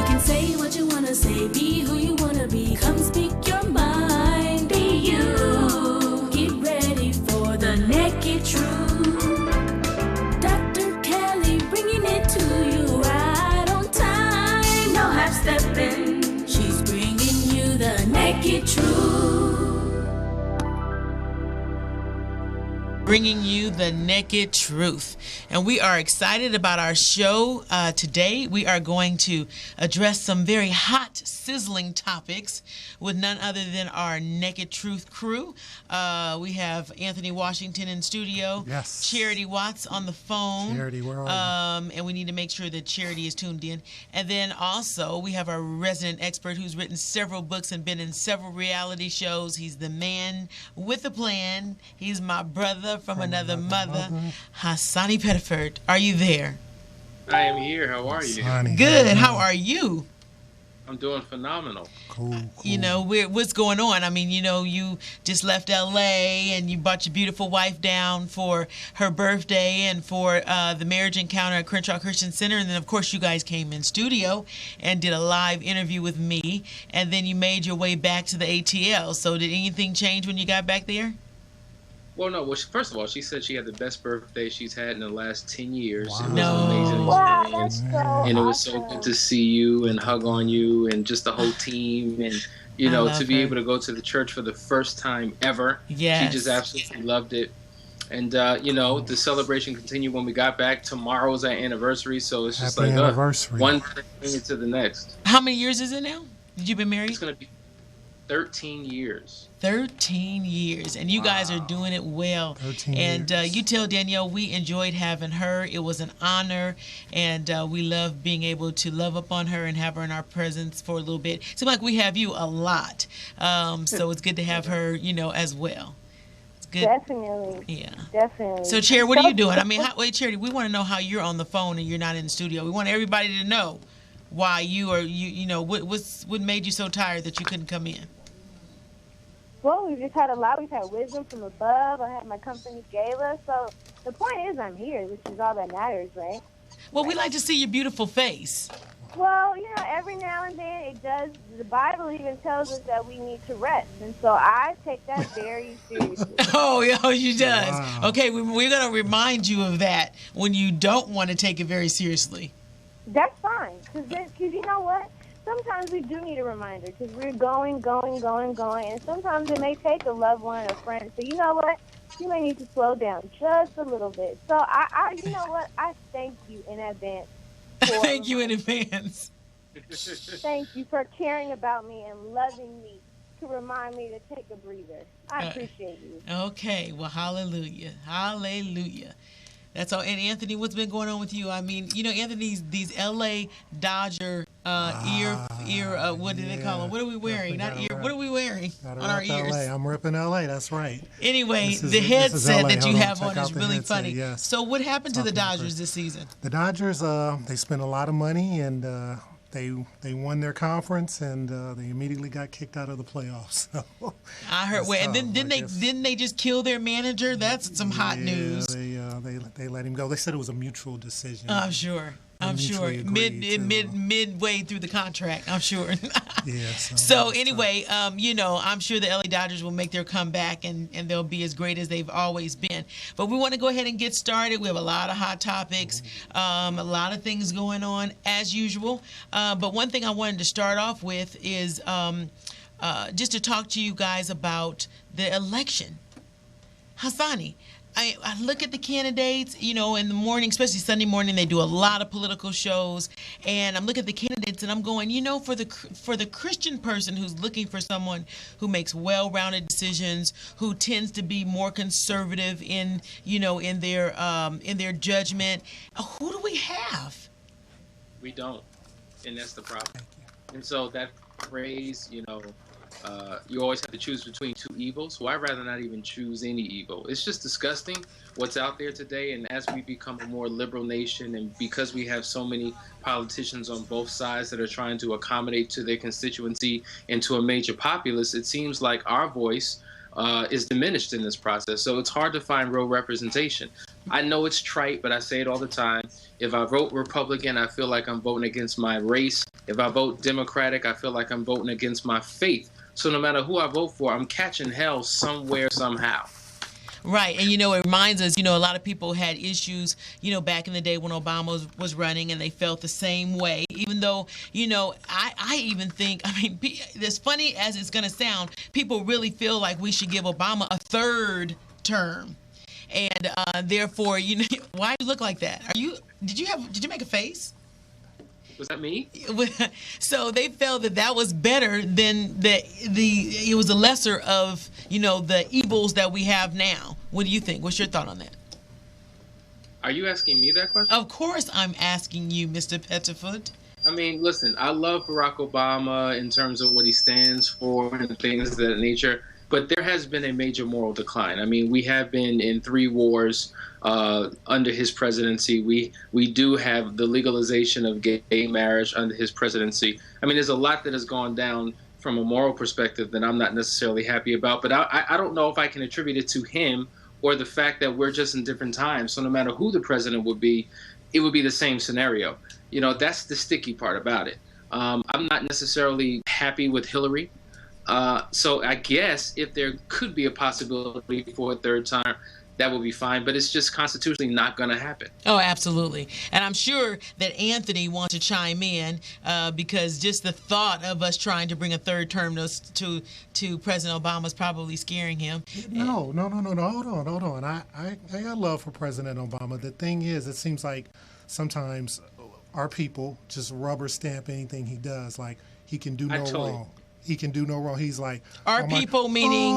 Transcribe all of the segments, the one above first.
can say what you wanna say, be who you wanna be. Come speak your mind, be you. Get ready for the Nakid Truth. Dr. Kelly bringing it to you right on time. No half stepping. She's bringing you the Nakid Truth. Bringing you the Nakid Truth. And we are excited about our show today. We are going to address some very hot, sizzling topics with none other than our Nakid Truth crew. We have Anthony Washington in studio. Yes. Charity Watts on the phone. Charity, where are you? And we need to make sure that Charity is tuned in. And then also we have our resident expert who's written several books and been in several reality shows. He's the man with a plan. He's my brother from another mother, Hassani Pettiford. Are you there? I am here. How are you? Honey, Good. How are you? I'm doing phenomenal. Cool. You know, what's going on? I mean, you know, you just left L.A. and you brought your beautiful wife down for her birthday and for the marriage encounter at Crenshaw Christian Center. And then, of course, you guys came in studio and did a live interview with me. And then you made your way back to the ATL. So did anything change when you got back there? Well, no. Well, first of all, she said she had the best birthday she's had in the last 10 years. Wow. It was No. an amazing Wow, experience. that's so And it was so good to see you and hug on you and just the whole team. And, you I know, love to be her. able to go to the church for the first time ever. Yes. She just absolutely loved it. And, you know, the celebration continued when we got back. Tomorrow's our anniversary. So it's just Happy like anniversary. one thing to the next. How many years is it now? Did you been married? It's going to be 13 years. 13 years, and you guys are doing it well. 13 and years. you tell Danielle we enjoyed having her. It was an honor, and we love being able to love upon her and have her in our presence for a little bit. Seems like we have you a lot, so it's good to have her, you know, as well. It's good. Definitely. Yeah. Definitely. So, Cherry, what are you doing? I mean, wait, Charity, we want to know how you're on the phone and you're not in the studio. We want everybody to know why you know, what made you so tired that you couldn't come in. Well, we've just had a lot. We've had wisdom from above. I had my company gala. So the point is I'm here, which is all that matters, right? Well, we like to see your beautiful face. Well, you know, every now and then it does. The Bible even tells us that we need to rest. And so I take that very seriously. Oh, you does. Wow. Okay, we're going to remind you of that when you don't want to take it very seriously. That's fine. Because you know what? Sometimes we do need a reminder because we're going. And sometimes it may take a loved one, a friend. So you know what? You may need to slow down just a little bit. So you know what? I thank you in advance. Thank you in advance. Thank you for caring about me and loving me to remind me to take a breather. I appreciate you. Okay, well, hallelujah. Hallelujah. That's all. And Anthony, what's been going on with you? I mean, you know, Anthony's these L.A. Dodger ear. What do they call them? What are we wearing? Not ear. What are we wearing on our ears? LA. I'm repping LA. That's right. Anyway, This is the headset LA. that you Hold on, have on check out is the really headset, funny. yes. So what happened to the Talking about Dodgers this season? The Dodgers, they spent a lot of money and they won their conference and they immediately got kicked out of the playoffs. So, I heard. Well, and then didn't they just kill their manager? That's some hot news. They let him go. They said it was a mutual decision. I'm sure. I'm sure. Midway through the contract, I'm sure. Yes. So anyway, you know, I'm sure the LA Dodgers will make their comeback and they'll be as great as they've always been. But we want to go ahead and get started. We have a lot of hot topics, a lot of things going on as usual. But one thing I wanted to start off with is just to talk to you guys about the election. Hassani, I look at the candidates, you know, in the morning, especially Sunday morning, they do a lot of political shows, and I'm looking at the candidates and I'm going, you know, for the Christian person who's looking for someone who makes well-rounded decisions, who tends to be more conservative in, you know, in their judgment, who do we have? We don't, and that's the problem. And so that phrase, you know, you always have to choose between two evils. Well, I'd rather not even choose any evil. It's just disgusting what's out there today. And as we become a more liberal nation, and because we have so many politicians on both sides that are trying to accommodate to their constituency and to a major populace, it seems like our voice is diminished in this process. So it's hard to find real representation. I know it's trite, but I say it all the time. If I vote Republican, I feel like I'm voting against my race. If I vote Democratic, I feel like I'm voting against my faith. So no matter who I vote for, I'm catching hell somewhere, somehow. Right. And, it reminds us, a lot of people had issues, back in the day when Obama was running, and they felt the same way, even though, I even think, as funny as it's going to sound, people really feel like we should give Obama a third term. And therefore, why do you look like that? Did you make a face? Was that me? So they felt that was better than it was a lesser of, the evils that we have now. What do you think? What's your thought on that? Are you asking me that question? Of course I'm asking you, Mr. Pettifoot. Listen, I love Barack Obama in terms of what he stands for and things of that nature, but there has been a major moral decline. We have been in 3 wars under his presidency. We do have the legalization of gay marriage under his presidency. There's a lot that has gone down from a moral perspective that I'm not necessarily happy about, but I don't know if I can attribute it to him or the fact that we're just in different times. So no matter who the president would be, it would be the same scenario. That's the sticky part about it. I'm not necessarily happy with Hillary. So I guess if there could be a possibility for a third time, that would be fine, but it's just constitutionally not going to happen. Oh, absolutely. And I'm sure that Anthony wants to chime in because just the thought of us trying to bring a third term to President Obama is probably scaring him. No. Hold on. I got love for President Obama. The thing is, it seems like sometimes our people just rubber stamp anything he does. Like, he can do no wrong. He can do no wrong. He's like, our people, meaning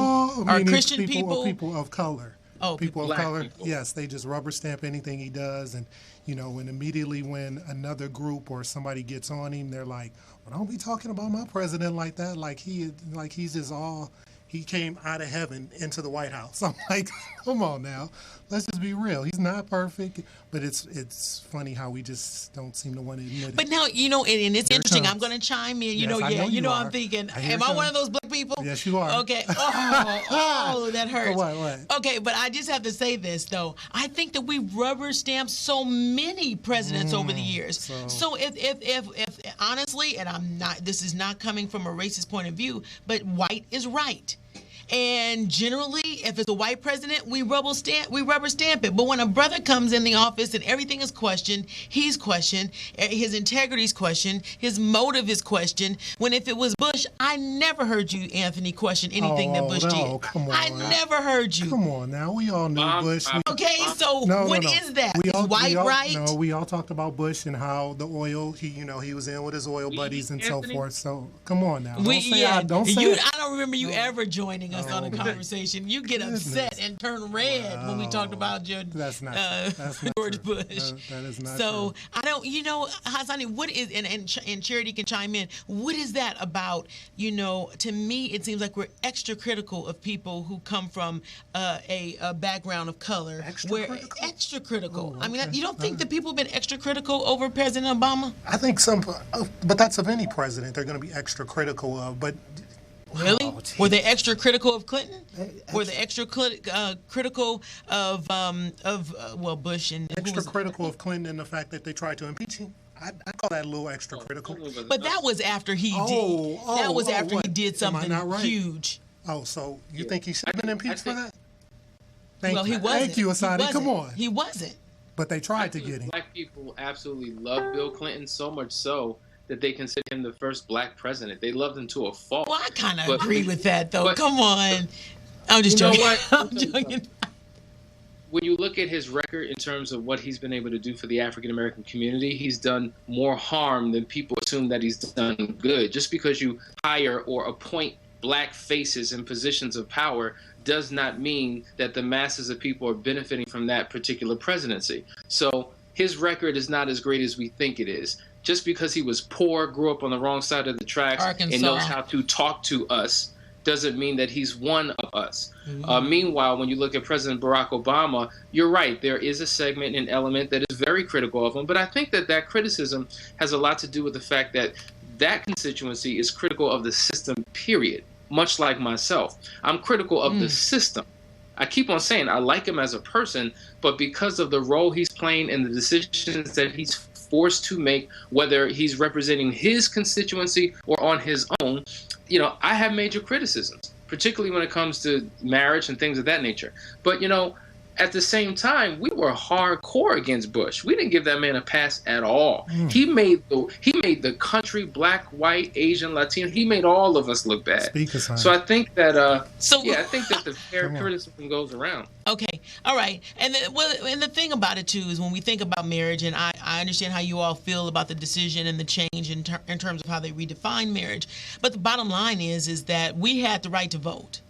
our Christian people? Or people of color. Oh, people of color. People. Yes, they just rubber stamp anything he does, and and immediately when another group or somebody gets on him, they're like, "Well, don't be talking about my president like that. Like he's just all." He came out of heaven into the White House. I'm like, come on now, let's just be real. He's not perfect, but it's funny how we just don't seem to want to admit it. But now, and it's interesting. I'm going to chime in. Yes, I'm thinking, am I one of those black people? Yes, you are. Okay. Oh, that hurts. What? Okay, but I just have to say this, though. I think that we rubber stamped so many presidents over the years. So if honestly, and this is not coming from a racist point of view, but white is right. And generally, if it's a white president, we rubber stamp it. But when a brother comes in the office and everything is questioned, he's questioned, his integrity is questioned, his motive is questioned. When if it was Bush, I never heard you, Anthony, question anything that Bush did. Come on, I never heard you. Come on now, we all knew Bush. Okay, so what is that? Is white right? No, we all talked about Bush and how the oil. He was in with his oil buddies and so forth. So come on now. I don't remember you ever joining us on a conversation. You get upset and turn red when we talked about your that's not George true. Bush. That is not so true. I don't, Hassani, what is and Charity can chime in. What is that about? To me, it seems like we're extra critical of people who come from a background of color. Extra critical. Oh, okay. You don't think that people have been extra critical over President Obama? I think but that's of any president they're going to be extra critical of. But really? Were they extra critical of Clinton? Were they extra critical of Bush and extra critical of Clinton and the fact that they tried to impeach him? I call that a little extra critical. But that was after he did. That was after he did something huge. Oh, so you think he should have been impeached for that? He wasn't. Thank you, Asadi. Come on. He wasn't. But they tried to get him. Black people absolutely love Bill Clinton so much so that they consider him the first black president. They loved him to a fault. Well, I kind of agree with that, though. Come on. I'm just joking. I'm joking. When you look at his record in terms of what he's been able to do for the African-American community, he's done more harm than people assume that he's done good. Just because you hire or appoint black faces in positions of power does not mean that the masses of people are benefiting from that particular presidency. So his record is not as great as we think it is. Just because he was poor, grew up on the wrong side of the tracks, and knows how to talk to us, doesn't mean that he's one of us. Meanwhile, when you look at President Barack Obama, you're right. There is a segment and element that is very critical of him. But I think that criticism has a lot to do with the fact that constituency is critical of the system, period. Much like myself. I'm critical of the system. I keep on saying I like him as a person, but because of the role he's playing and the decisions that he's forced to make, whether he's representing his constituency or on his own, I have major criticisms, particularly when it comes to marriage and things of that nature. But, at the same time, we were hardcore against Bush. We didn't give that man a pass at all. He made the country, black, white, Asian, Latino. He made all of us look bad. So I think that I think that the fair criticism goes around. Okay, all right, and the thing about it too is when we think about marriage, and I understand how you all feel about the decision and the change in terms of how they redefine marriage, but the bottom line is that we had the right to vote.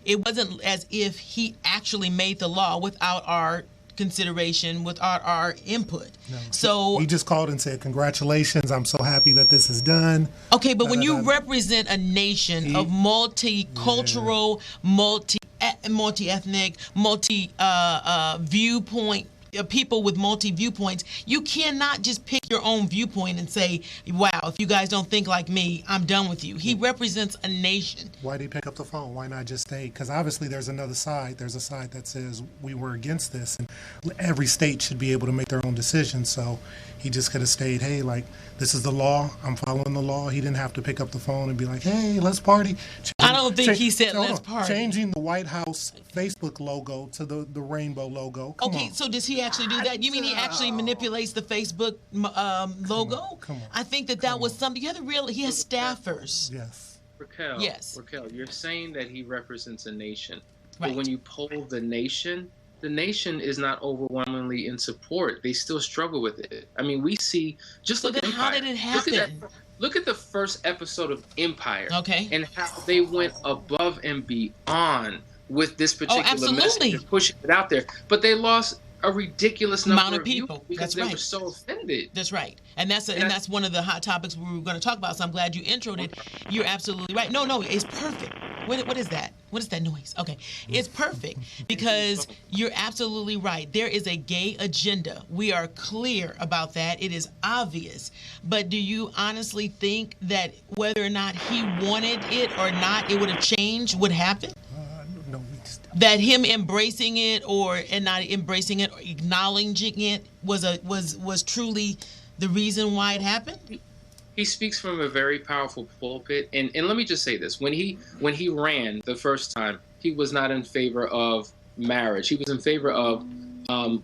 It wasn't as if he actually made the law without our consideration, without our input. No. So he just called and said, "Congratulations! I'm so happy that this is done." Okay, but when you represent a nation of multicultural, multi-ethnic, viewpoint. People with multi-viewpoints, you cannot just pick your own viewpoint and say, wow, if you guys don't think like me, I'm done with you. He represents a nation. Why did he pick up the phone? Why not just stay? Because obviously there's another side. There's a side that says we were against this, and every state should be able to make their own decisions. So he just could have stayed, hey, like, this is the law. I'm following the law. He didn't have to pick up the phone and be like, hey, let's party. I don't think he said let's party. Changing the White House Facebook logo to the rainbow logo. Come on. So does he actually do that? You mean he actually manipulates the Facebook logo? Come on. I think that was something. He has staffers. Yes. Raquel, you're saying that he represents a nation. Right. But when you poll the nation is not overwhelmingly in support. They still struggle with it. I mean, we see, just look at Empire. How did it happen? Look at the first episode of Empire. Okay. And how they went above and beyond with this particular message and pushing it out there. But they lost a ridiculous number of people because they were so offended. That's right. And that's one of the hot topics we were going to talk about. So I'm glad you introed it. You're absolutely right. No, it's perfect. What is that? What is that noise? Okay. It's perfect because you're absolutely right. There is a gay agenda. We are clear about that. It is obvious. But do you honestly think that whether or not he wanted it or not, it would have changed what happened? No, that him embracing it and not embracing it or acknowledging it was truly the reason why it happened? He speaks from a very powerful pulpit, and let me just say this: when he ran the first time, he was not in favor of marriage. He was in favor of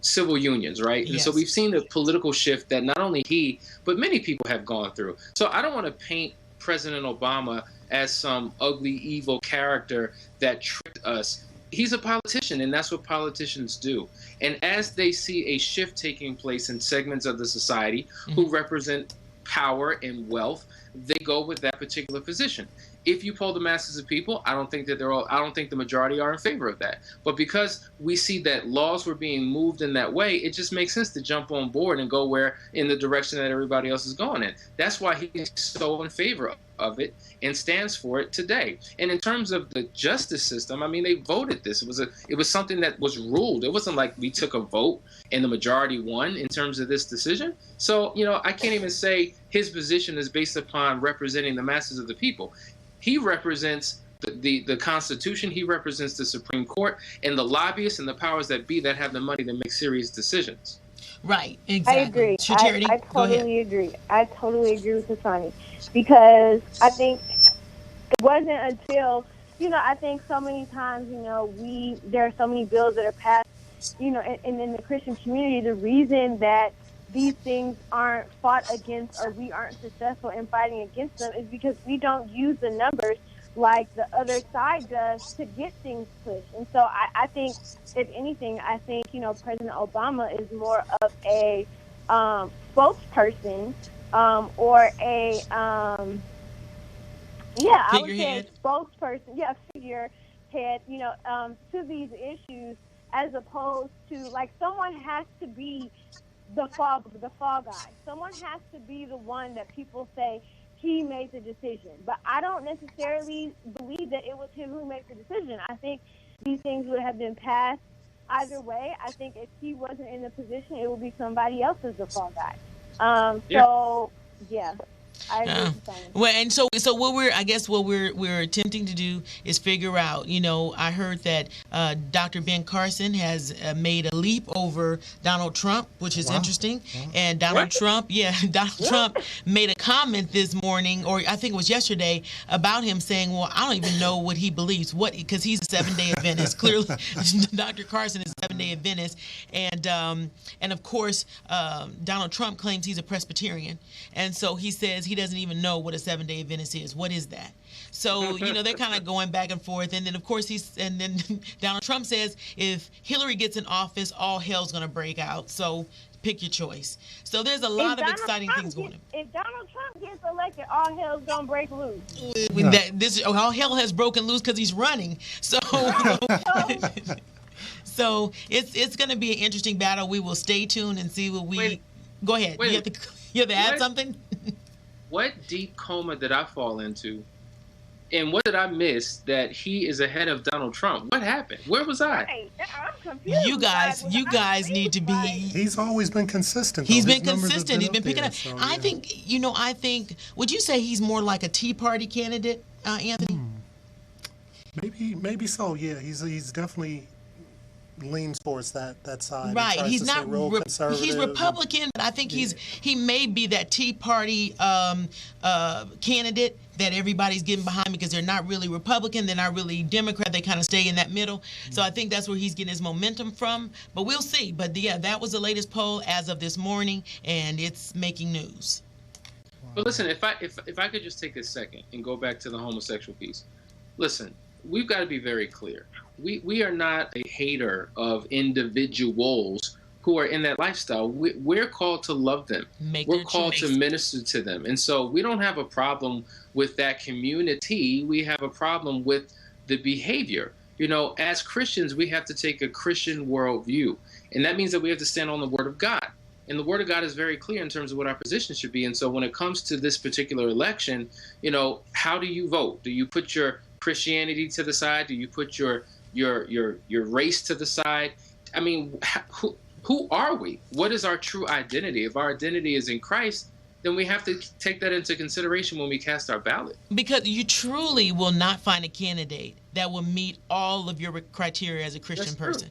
civil unions, right? Yes. And so we've seen a political shift that not only he, but many people have gone through. So I don't want to paint President Obama as some ugly, evil character that tricked us. He's a politician, and that's what politicians do. And as they see a shift taking place in segments of the society who represent power and wealth, they go with that particular position. If you poll the masses of people, I don't think the majority are in favor of that. But because we see that laws were being moved in that way, it just makes sense to jump on board and go in the direction that everybody else is going in. That's why he's so in favor of it and stands for it today. And in terms of the justice system, I mean, they voted this. It was something that was ruled. It wasn't like we took a vote and the majority won in terms of this decision. So, I can't even say his position is based upon representing the masses of the people. He represents the Constitution. He represents the Supreme Court and the lobbyists and the powers that be that have the money to make serious decisions. Right, exactly. I agree. Charity, I totally agree. I totally agree with Hasani because I think it wasn't until, I think so many times, there are so many bills that are passed, and in the Christian community, the reason that these things aren't fought against or we aren't successful in fighting against them is because we don't use the numbers like the other side does to get things pushed. And so I think, if anything, President Obama is more of a spokesperson or a, I would say a spokesperson, figurehead, to these issues, as opposed to, like, someone has to be the fall guy. Someone has to be the one that people say he made the decision. But I don't necessarily believe that it was him who made the decision. I think these things would have been passed either way. I think if he wasn't in the position, it would be somebody else as the fall guy. So, yeah. I agree with you saying. Well, and so what we're attempting to do is figure out. I heard that Dr. Ben Carson has made a leap over Donald Trump, which is interesting. And Donald Trump made a comment this morning, or I think it was yesterday, about him saying, "Well, I don't even know what he believes. Because he's a Seventh-day Adventist. Clearly, Dr. Carson is a Seventh-day Adventist, and of course, Donald Trump claims he's a Presbyterian, and so he says he doesn't even know what a Seventh-day Adventist is. What is that? So, they're kind of going back and forth. And then, of course, then Donald Trump says if Hillary gets in office, all hell's going to break out. So pick your choice. So there's a lot of exciting things going on. If Donald Trump gets elected, all hell's going to break loose. All hell has broken loose because he's running. So, so it's going to be an interesting battle. We will stay tuned and see what we... Go ahead. You have to add something? What deep coma did I fall into? And what did I miss that he is ahead of Donald Trump? What happened? Where was I? Hey, I'm confused. You guys need to be... He's always been consistent. He's though. been consistent. He's been picking up. So, I think, would you say he's more like a Tea Party candidate, Anthony? Maybe so, yeah. He's definitely leans towards that side. Right. He's not conservative. he's Republican, but I think he may be that Tea Party candidate that everybody's getting behind because they're not really Republican, they're not really Democrat, they kind of stay in that middle. So I think that's where he's getting his momentum from. But we'll see. But yeah, that was the latest poll as of this morning, and it's making news. But listen, if I could just take a second and go back to the homosexual piece. Listen, we've got to be very clear. We are not a hater of individuals who are in that lifestyle. We're called to love them. We're called to minister to them. And so we don't have a problem with that community. We have a problem with the behavior. As Christians, we have to take a Christian worldview. And that means that we have to stand on the Word of God. And the Word of God is very clear in terms of what our position should be. And so when it comes to this particular election, how do you vote? Do you put your Christianity to the side? Do you put your race to the side? I mean, who are we? What is our true identity? If our identity is in Christ, then we have to take that into consideration when we cast our ballot. Because you truly will not find a candidate that will meet all of your criteria as a Christian person.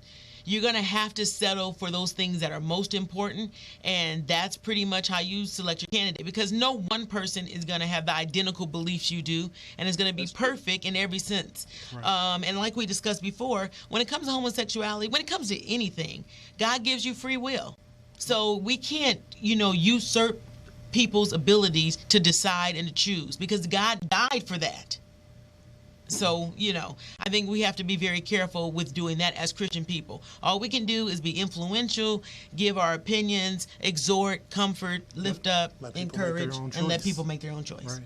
You're going to have to settle for those things that are most important, and that's pretty much how you select your candidate, because no one person is going to have the identical beliefs you do and is going to be perfect in every sense. Right. And like we discussed before, when it comes to homosexuality, when it comes to anything, God gives you free will. So we can't, usurp people's abilities to decide and to choose, because God died for that. So, I think we have to be very careful with doing that as Christian people. All we can do is be influential, give our opinions, exhort, comfort, lift up, encourage, and let people make their own choice. Right.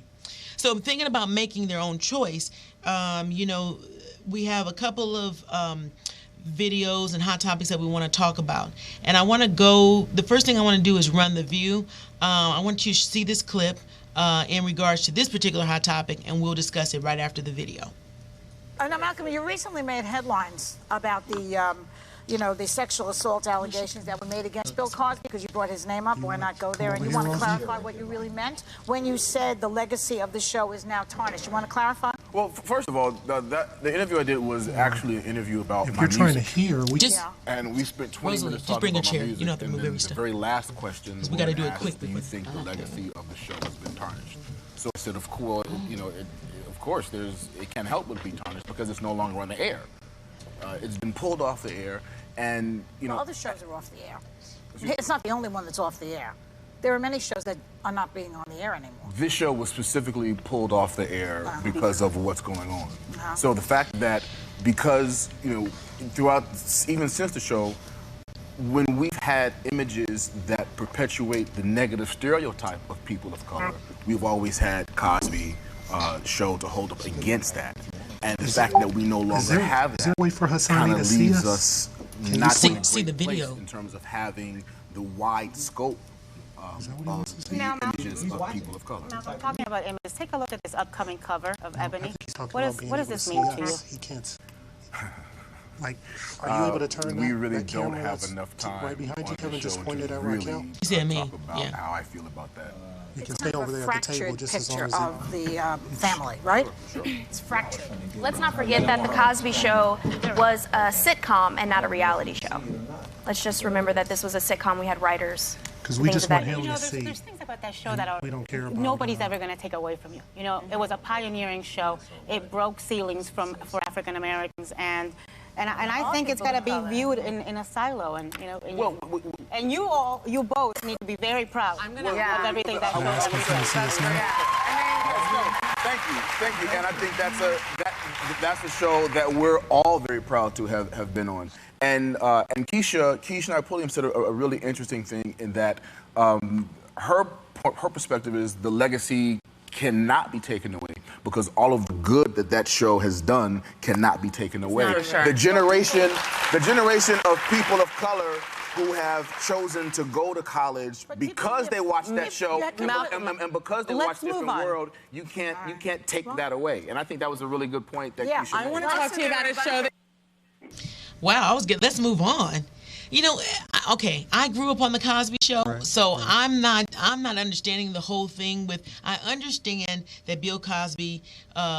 So I'm thinking about making their own choice. We have a couple of videos and hot topics that we want to talk about. And the first thing I want to do is run the view. I want you to see this clip in regards to this particular hot topic, and we'll discuss it right after the video. Now, Malcolm, you recently made headlines about the sexual assault allegations that were made against Bill Cosby because you brought his name up. Why not go there? And you want to clarify what you really meant when you said the legacy of the show is now tarnished. You want to clarify? Well, first of all, the interview I did was actually an interview about if my you're trying music. to hear, And we spent 20 Rosalie, minutes just talking bring a about chair. my music. You don't have to and move then every the step. very last question, we got to do it asked, quick. do you think the legacy of the show has been tarnished? So I said, of course, of course, it can't help but be tarnished because it's no longer on the air. It's been pulled off the air, and Well, other shows are off the air. It's not the only one that's off the air. There are many shows that are not being on the air anymore. This show was specifically pulled off the air because of what's going on. So the fact that because, throughout, even since the show, when we've had images that perpetuate the negative stereotype of people of color, we've always had Cosby show to hold up against that. And the fact that we no longer have that kind of leaves us not in a great place in terms of having the wide scope of the images of people of color. Now, talking about images, take a look at this upcoming cover of Ebony. What does this mean to you? He can't. Like, are you able to turn we really that don't have enough time right behind you, on Kevin, the just show pointed to at really right now? talk about how I feel about that. You can stay over there at the table just as long picture as of the family, right? It's fractured. Let's not forget that The Cosby Show was a sitcom and not a reality show. Let's just remember that this was a sitcom. We had writers. Because we just want him to there's see. things about that show that are, we don't care about. nobody's ever going to take away from you. You know, it was a pioneering show. It broke ceilings for African Americans, and I think it's got to be viewed in a silo, and you know, and you both need to be very proud of everything that Thank you, and I think that's a show that we're all very proud to have been on. And Keisha and I, Pulliam said a really interesting thing in that her perspective is the legacy cannot be taken away because all of the good that show has done cannot be taken away. The generation of people of color who have chosen to go to college because they watched that show and because they watched Different World, you can't take that away. And I think that was a really good point that Keisha made. I want to talk to you about a show that... Wow, I was good. Let's move on. You know, okay, I grew up on the Cosby Show, so I'm not understanding the whole thing with. I understand that Bill Cosby,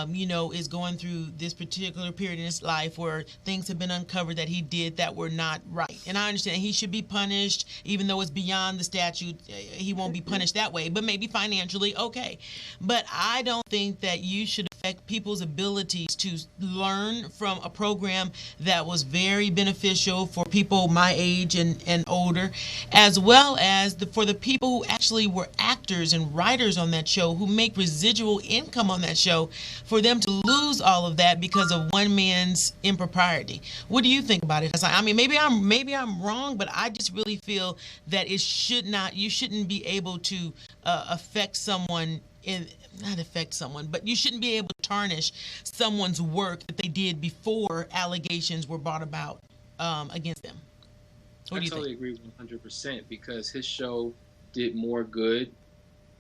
you know, is going through this particular period in his life where things have been uncovered that he did that were not right, and I understand he should be punished, even though it's beyond the statute. He won't be punished that way, but maybe financially, okay. But I don't think that you should affect people's abilities to learn from a program that was very beneficial for people my age and older, as well as for the people who actually were actors and writers on that show who make residual income on that show, for them to lose all of that because of one man's impropriety. What do you think about it? I mean, maybe I'm wrong, but I just really feel that you shouldn't be able to affect someone but you shouldn't be able to tarnish someone's work that they did before allegations were brought about against them. What do you think? I totally agree 100% because his show did more good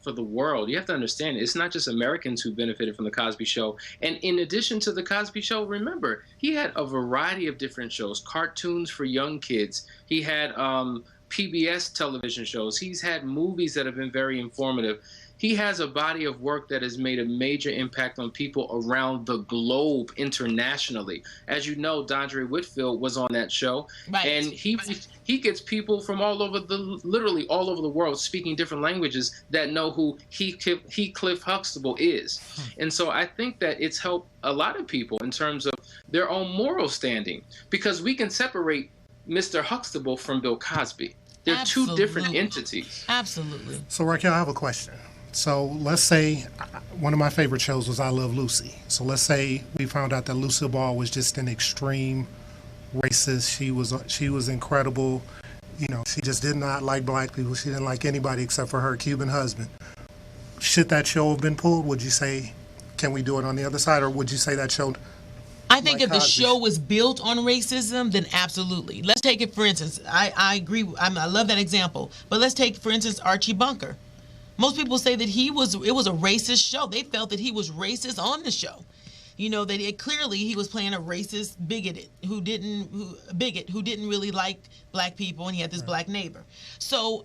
for the world. You have to understand, it's not just Americans who benefited from the Cosby Show. And in addition to the Cosby Show, remember, he had a variety of different shows, cartoons for young kids. He had PBS television shows. He's had movies that have been very informative. He has a body of work that has made a major impact on people around the globe internationally. As you know, Dondre Whitfield was on that show, and he gets people from literally all over the world speaking different languages that know who Cliff Huxtable is. And so I think that it's helped a lot of people in terms of their own moral standing, because we can separate Mr. Huxtable from Bill Cosby. They're two different entities. Absolutely. So Raquel, I have a question. So let's say one of my favorite shows was I Love Lucy. So let's say we found out that Lucille Ball was just an extreme racist. She was incredible. You know, she just did not like black people. She didn't like anybody except for her Cuban husband. Should that show have been pulled? Would you say, can we do it on the other side, or would you say that show? I think if the show was built on racism, then absolutely. Let's take it, for instance, I agree. I love that example. But let's take, for instance, Archie Bunker. Most people say that it was a racist show. They felt that he was racist on the show. You know, that clearly he was playing a racist bigot who didn't really like black people, and he had this black neighbor. So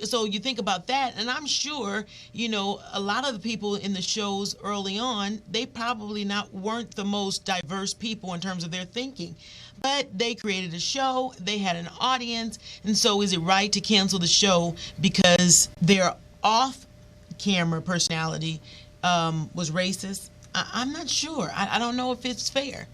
so you think about that, and I'm sure, you know, a lot of the people in the shows early on, they probably weren't the most diverse people in terms of their thinking. But they created a show, they had an audience, and so is it right to cancel the show because their off-camera personality was racist? I'm not sure. I don't know if it's fair.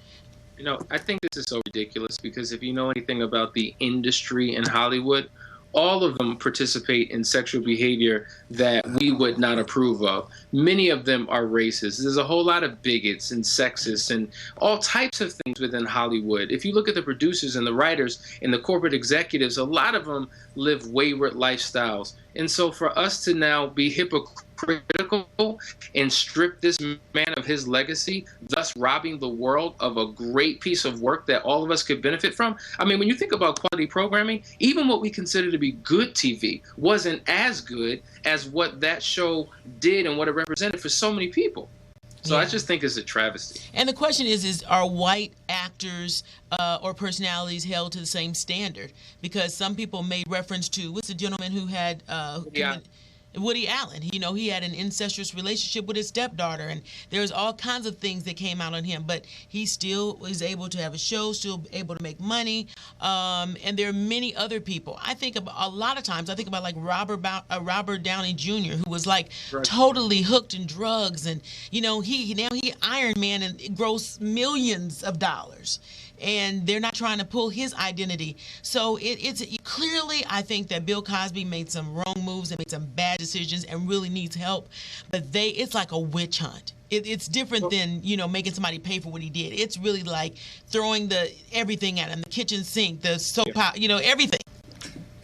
You know, I think this is so ridiculous because if you know anything about the industry in Hollywood, all of them participate in sexual behavior that we would not approve of. Many of them are racist. There's a whole lot of bigots and sexists and all types of things within Hollywood. If you look at the producers and the writers and the corporate executives, a lot of them live wayward lifestyles. And so for us to now be hypocritical and strip this man of his legacy, thus robbing the world of a great piece of work that all of us could benefit from. I mean, when you think about quality programming, even what we consider to be good TV wasn't as good as what that show did and what it represented for so many people. So I just think it's a travesty. And the question is are white actors or personalities held to the same standard? Because some people made reference to, what's the gentleman who had Woody Allen, he had an incestuous relationship with his stepdaughter, and there's all kinds of things that came out on him, but he still was able to have a show, still able to make money, and there are many other people. I think about a lot of times, I think about like Robert Downey Jr., who was like totally hooked in drugs, and he Iron Man and it grossed millions of dollars. And they're not trying to pull his identity. So it's clearly, I think that Bill Cosby made some wrong moves and made some bad decisions and really needs help. But it's like a witch hunt. It's different than, making somebody pay for what he did. It's really like throwing everything at him, the kitchen sink, the soap, everything.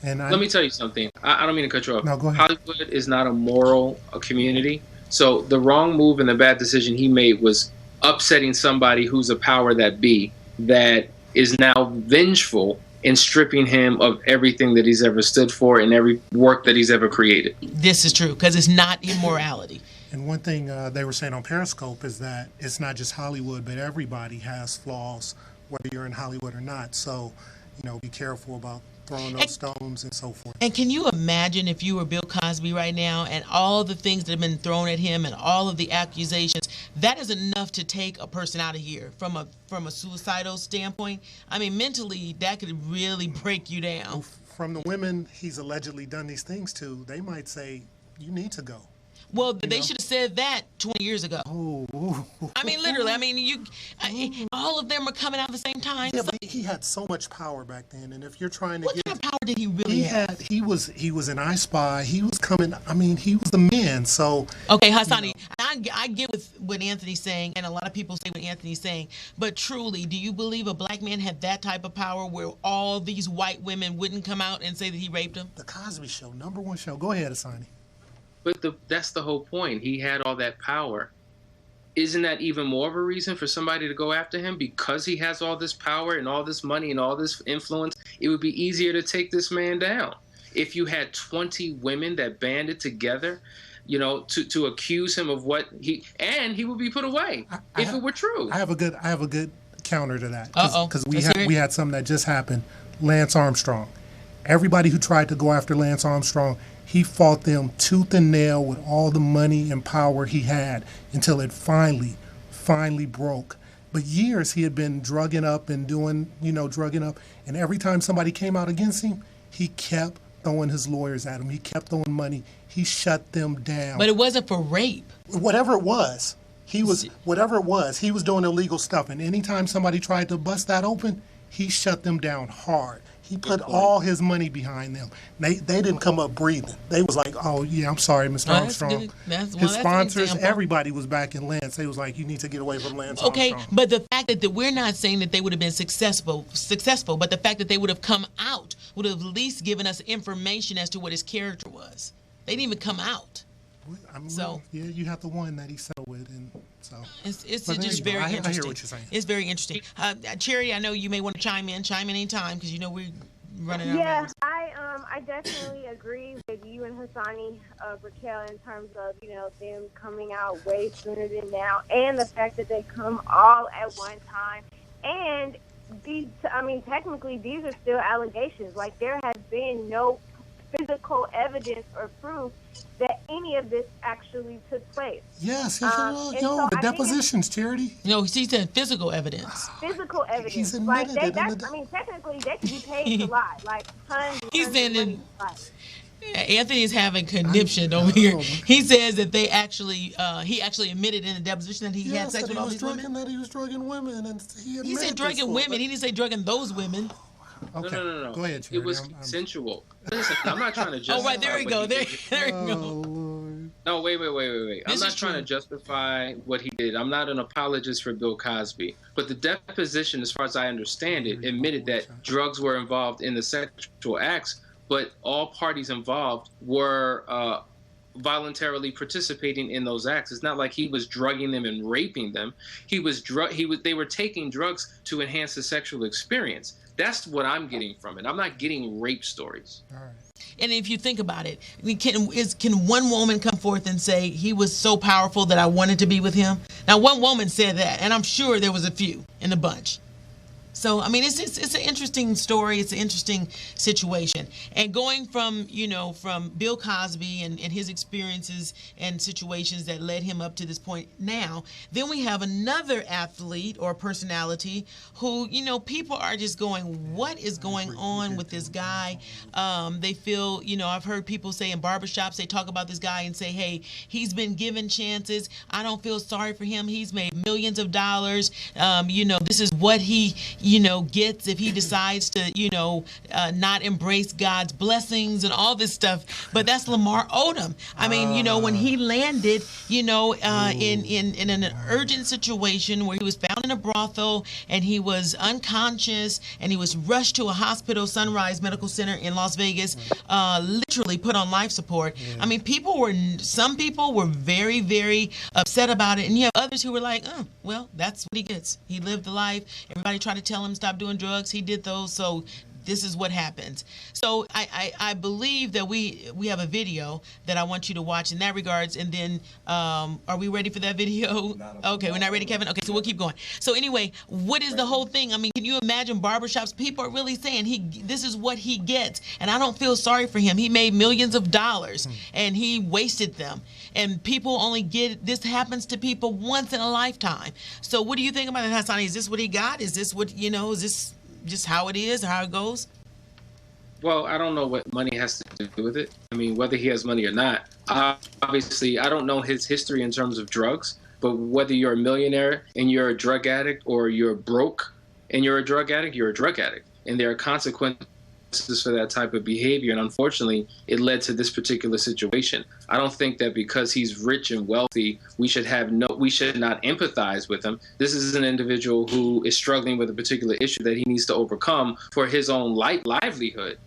And let me tell you something. I don't mean to cut you off. No, go ahead. Hollywood is not a moral community. So the wrong move and the bad decision he made was upsetting somebody who's a power that be, that is now vengeful in stripping him of everything that he's ever stood for and every work that he's ever created. This is true, because it's not immorality. And one thing they were saying on Periscope is that it's not just Hollywood, but everybody has flaws, whether you're in Hollywood or not. So, be careful about throwing those stones and so forth. And can you imagine if you were Bill Cosby right now and all the things that have been thrown at him and all of the accusations? That is enough to take a person out of here from a suicidal standpoint. I mean, mentally, that could really break you down. From the women he's allegedly done these things to, they might say, you need to go. Well, they should have said that 20 years ago. I mean, literally. I mean, all of them are coming out at the same time. Yeah, but he had so much power back then, and if you're trying to what kind of power did he really have? He was an I Spy. He was coming. I mean, he was the man. So okay, Hassani, I get with what Anthony's saying, and a lot of people say what Anthony's saying. But truly, do you believe a black man had that type of power where all these white women wouldn't come out and say that he raped them? The Cosby Show, #1 show. Go ahead, Hassani. But that's the whole point. He had all that power. Isn't that even more of a reason for somebody to go after him? Because he has all this power and all this money and all this influence, it would be easier to take this man down. If you had 20 women that banded together, to accuse him of what he would be put away if it were true. I have a good counter to that. Because we had something that just happened. Lance Armstrong. Everybody who tried to go after Lance Armstrong, he fought them tooth and nail with all the money and power he had until it finally broke. But years he had been drugging up and doing, drugging up. And every time somebody came out against him, he kept throwing his lawyers at him. He kept throwing money. He shut them down. But it wasn't for rape. Whatever it was, he was doing illegal stuff. And anytime somebody tried to bust that open, he shut them down hard. He put all his money behind them. They didn't come up breathing. They was like, oh, yeah, I'm sorry, Mr. Armstrong. His sponsors, everybody was backing Lance. They was like, you need to get away from Lance Armstrong. Okay, but the fact that we're not saying that they would have been successful, but the fact that they would have come out would have at least given us information as to what his character was. They didn't even come out. I mean, yeah, you have the one that he settled with, and so it's just very interesting. I hear what you're saying. It's very interesting. Cherry, I know you may want to chime in anytime because we're running out. Yeah, I definitely agree with you and Hassani, Raquel, in terms of them coming out way sooner than now, and the fact that they come all at one time, and technically these are still allegations. Like there has been no physical evidence or proof that any of this actually took place. Yes, the depositions, Charity. No, he said physical evidence. Physical evidence. He's admitted it. Technically, they could be paid to lie, like tons. He's saying Anthony's having conniption over here. He says that he actually admitted in the deposition that he had sex with all these women. That he was drugging women, and he said drugging women. He didn't say drugging those women. Okay. No. Go ahead, Charity. It was consensual. Listen, I'm not trying to justify. Oh, right, there we go. There we go. Lord. No, wait. I'm not trying to justify what he did. I'm not an apologist for Bill Cosby. But the deposition, as far as I understand it, admitted that drugs were involved in the sexual acts, but all parties involved were voluntarily participating in those acts. It's not like he was drugging them and raping them. They were taking drugs to enhance the sexual experience. That's what I'm getting from it. I'm not getting rape stories. All right. And if you think about it, can one woman come forth and say he was so powerful that I wanted to be with him? Now, one woman said that, and I'm sure there was a few in the bunch. So I mean, it's an interesting story. It's an interesting situation. And going from from Bill Cosby and his experiences and situations that led him up to this point now, then we have another athlete or personality who people are just going, what is going on with this guy? They feel I've heard people say in barbershops, they talk about this guy and say, hey, he's been given chances. I don't feel sorry for him. He's made millions of dollars. This is what he gets if he decides to not embrace God's blessings and all this stuff. But that's Lamar Odom. I mean, when he landed in an urgent situation where he was found in a brothel and he was unconscious and he was rushed to a hospital, Sunrise Medical Center in Las Vegas, literally put on life support. Yeah. I mean, some people were very, very upset about it, and you have others who were like, oh, well, that's what he gets. He lived the life. Everybody tried to tell him stop doing drugs. He did those, so this is what happens. So I believe that we have a video that I want you to watch in that regards, and then are we ready for that video? Okay, we're not ready, Kevin? Okay, so we'll keep going. So anyway, what is the whole thing? I mean, can you imagine barbershops? People are really saying this is what he gets, and I don't feel sorry for him. He made millions of dollars, and he wasted them. And people only this happens to people once in a lifetime. So what do you think about it, Hassani? Is this what he got? Is this what, is this just how it is or how it goes? Well, I don't know what money has to do with it. I mean, whether he has money or not. Obviously, I don't know his history in terms of drugs, but whether you're a millionaire and you're a drug addict or you're broke and you're a drug addict, you're a drug addict. And there are consequences for that type of behavior. And unfortunately, it led to this particular situation. I don't think that because he's rich and wealthy, we should not empathize with him. This is an individual who is struggling with a particular issue that he needs to overcome for his own livelihood.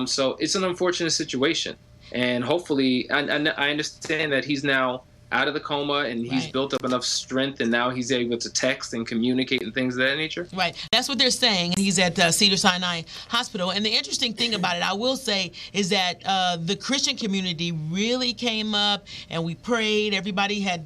So it's an unfortunate situation. And hopefully, I understand that he's now out of the coma and he's built up enough strength and now he's able to text and communicate and things of that nature. Right. That's what they're saying. He's at Cedars-Sinai Hospital. And the interesting thing about it, I will say, is that the Christian community really came up and we prayed. Everybody had,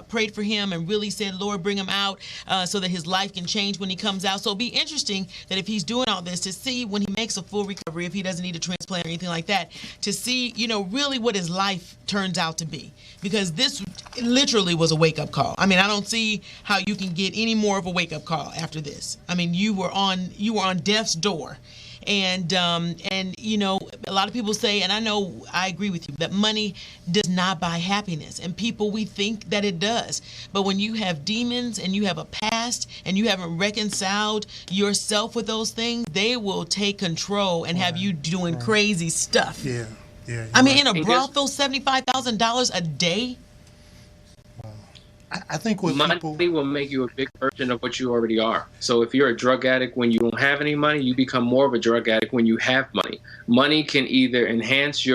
prayed for him and really said, Lord, bring him out so that his life can change when he comes out. So it'll be interesting that if he's doing all this, to see when he makes a full recovery, if he doesn't need a transplant or anything like that, to see, really what his life turns out to be. Because this literally was a wake-up call. I mean, I don't see how you can get any more of a wake-up call after this. I mean, you were on death's door. And a lot of people say, and I agree with you, that money does not buy happiness. And we think that it does. But when you have demons and you have a past and you haven't reconciled yourself with those things, they will take control and have you doing crazy stuff. Yeah. Yeah, I mean, in a brothel, $75,000 a day? I think what money will make you a big version of what you already are. So if you're a drug addict when you don't have any money, you become more of a drug addict when you have money. Money can either enhance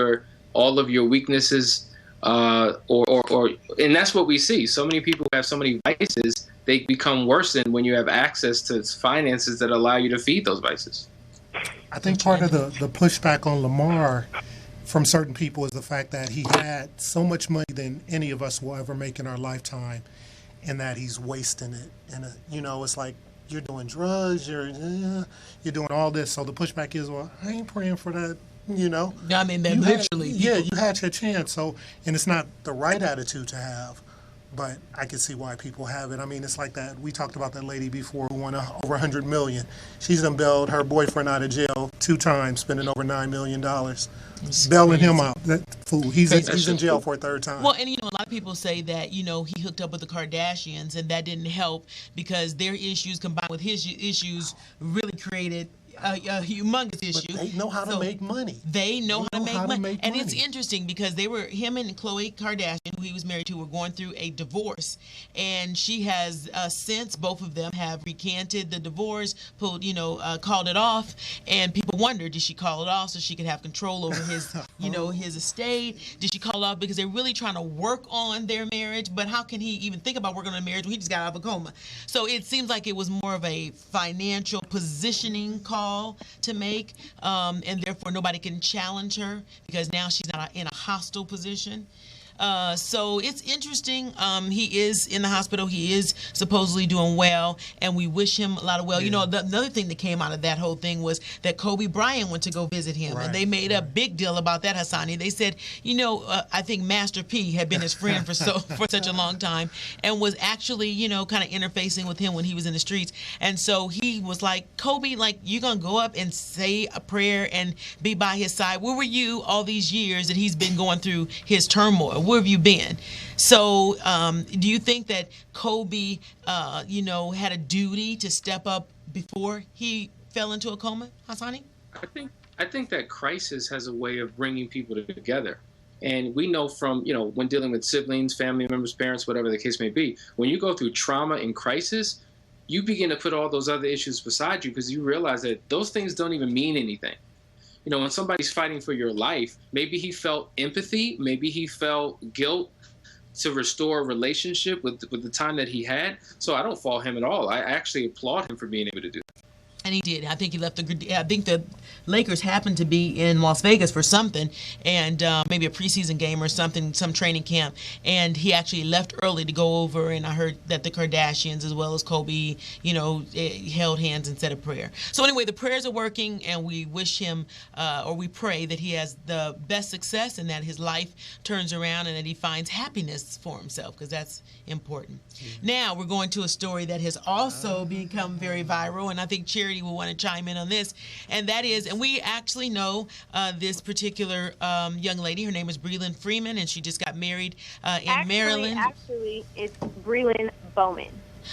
all of your weaknesses, or and that's what we see. So many people have so many vices, they become worsened when you have access to finances that allow you to feed those vices. I think part of the pushback on Lamar from certain people is the fact that he had so much money than any of us will ever make in our lifetime, and that he's wasting it. And it's like you're doing drugs, you're doing all this. So the pushback is, well, I ain't praying for that. I mean, that literally. You had your chance. So, and it's not the right attitude to have, but I can see why people have it. I mean, it's like that. We talked about that lady before who won over $100 million. She's done bailed her boyfriend out of jail 2 times, spending over $9 million. Bailing him out. That fool. He's in jail for a 3rd time. Well, and a lot of people say that he hooked up with the Kardashians, and that didn't help because their issues combined with his issues really created a humongous issue. But they know how to make money. They know how to make money. And it's interesting because him and Khloe Kardashian, who he was married to, were going through a divorce. And she has since, both of them have recanted the divorce, called it off. And people wonder, did she call it off so she could have control over his, his estate? Did she call it off because they're really trying to work on their marriage? But how can he even think about working on a marriage when he just got out of a coma? So it seems like it was more of a financial positioning call to make, and therefore nobody can challenge her because now she's not in a hostile position. So it's interesting. He is in the hospital. He is supposedly doing well, and we wish him a lot of well. You know, another thing that came out of that whole thing was that Kobe Bryant went to go visit him, and they made a big deal about that, Hassani. They said, you know, I think Master P had been his friend for such a long time, and was actually, you know, kind of interfacing with him when he was in the streets. And so he was like, Kobe, like, you're gonna go up and say a prayer and be by his side. Where were you all these years that he's been going through his turmoil? Where have you been? So do you think that Kobe, you know, had a duty to step up before he fell into a coma, Hassani? I think that crisis has a way of bringing people together. And we know from, you know, when dealing with siblings, family members, parents, whatever the case may be, when you go through trauma and crisis, you begin to put all those other issues beside you because you realize that those things don't even mean anything. You know, when somebody's fighting for your life, maybe he felt empathy, maybe he felt guilt to restore a relationship with the time that he had. So I don't fault him at all. I actually applaud him for being able to do that. And he did. I think he left I think the Lakers happened to be in Las Vegas for something, and maybe a preseason game or something, some training camp. And he actually left early to go over. And I heard that the Kardashians, as well as Kobe, you know, held hands and said a prayer. So anyway, the prayers are working, and we wish him, or we pray that he has the best success and that his life turns around and that he finds happiness for himself, because that's important. Now we're going to a story that has also become very viral, and I think Charity will want to chime in on this, and that is, and we actually know this particular young lady. Her name is Breland Freeman, and she just got married in Maryland. Actually, it's Breland Bowman.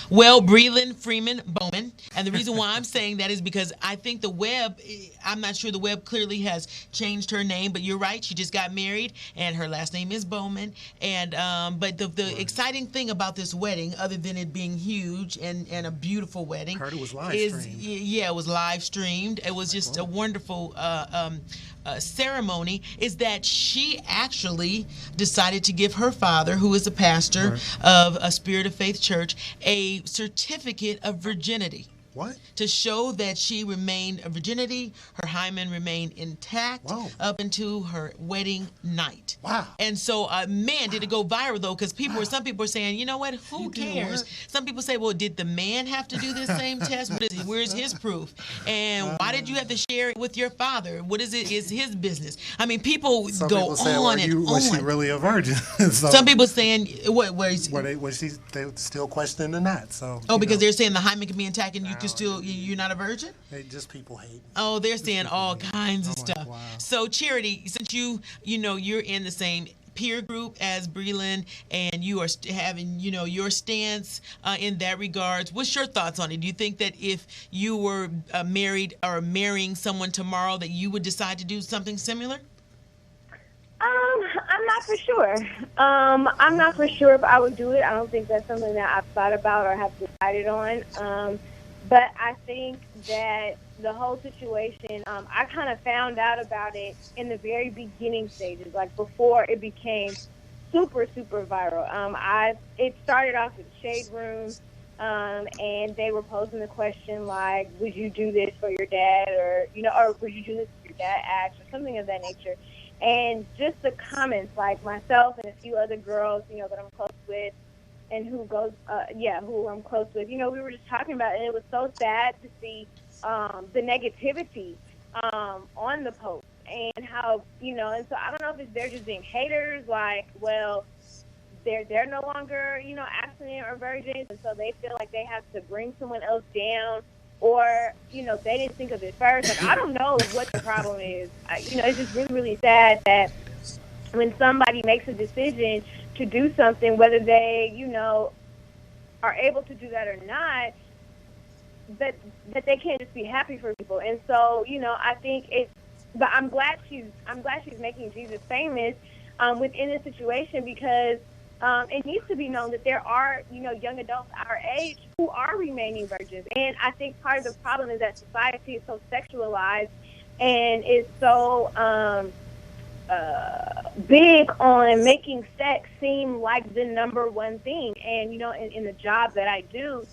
Well, Breland Freeman Bowman. And the reason why I'm saying that is because I think the web, I'm not sure the web clearly has changed her name, but you're right. She just got married, and her last name is Bowman. And but the exciting thing about this wedding, other than it being huge and a beautiful wedding, I heard it was live is, streamed. yeah, it was live streamed. It was just a wonderful ceremony, is that she actually decided to give her father, who is a pastor of a Spirit of Faith church, a certificate of virginity. What? To show that she remained a virginity, her hymen remained intact up until her wedding night. Wow. And so, man, did it go viral, though, because some people are saying, you know what, who cares? Some people say, well, did the man have to do this same test? Where's his proof? And why did you have to share it with your father? What is it? Is his business? I mean, people go on and on. Was she really a virgin? Some people saying, they still questioning the not. So. Oh, because they're saying the hymen can be intact and you're not a virgin? Just people hate. Oh, they're saying all kinds of stuff. Wow. So, Charity, since you're in the same peer group as Breland, and you are having, your stance in that regards, what's your thoughts on it? Do you think that if you were married or marrying someone tomorrow, that you would decide to do something similar? I'm not for sure. I'm not for sure if I would do it. I don't think that's something that I've thought about or have decided on. But I think that the whole situation, I kind of found out about it in the very beginning stages, like before it became super, super viral. It started off with Shade Room, and they were posing the question like, would you do this for your dad, or would you do this for your dad asked, or something of that nature. And just the comments, like myself and a few other girls, that I'm close with, and who I'm close with, we were just talking about it, and it was so sad to see the negativity on the post, and how, and so I don't know if they're just being haters, like, well, they're no longer, abstinent or virgins, and so they feel like they have to bring someone else down, or, they didn't think of it first. Like, I don't know what the problem is. It's just really, really sad that when somebody makes a decision to do something, whether they, are able to do that or not, that they can't just be happy for people. And so, I think but I'm glad she's making Jesus famous within this situation, because it needs to be known that there are, young adults our age who are remaining virgins. And I think part of the problem is that society is so sexualized and is so big on making sex seem like the number one thing. And, in the job that I do,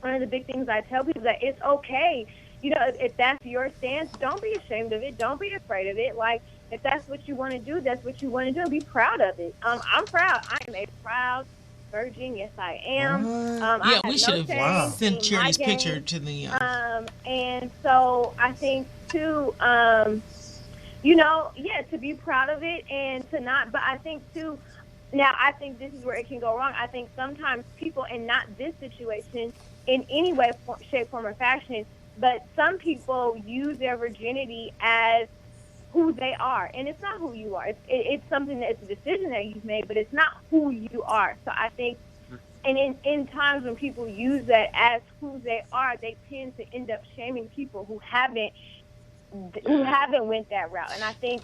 one of the big things I tell people is that it's okay, you know, if that's your stance, don't be ashamed of it. Don't be afraid of it. Like, if that's what you want to do, that's what you want to do, and be proud of it. I'm proud. I am a proud virgin. Yes, I am. Yeah, we should have sent Charity's picture to the. And so I think too, you know, yeah, to be proud of it and to not. But I think too, now I think this is where it can go wrong. I think sometimes people, and not this situation in any way, shape, form, or fashion, but some people use their virginity as who they are, and it's not who you are. It's something that's a decision that you've made, but it's not who you are. So I think, and in times when people use that as who they are, they tend to end up shaming people who haven't went that route. And I think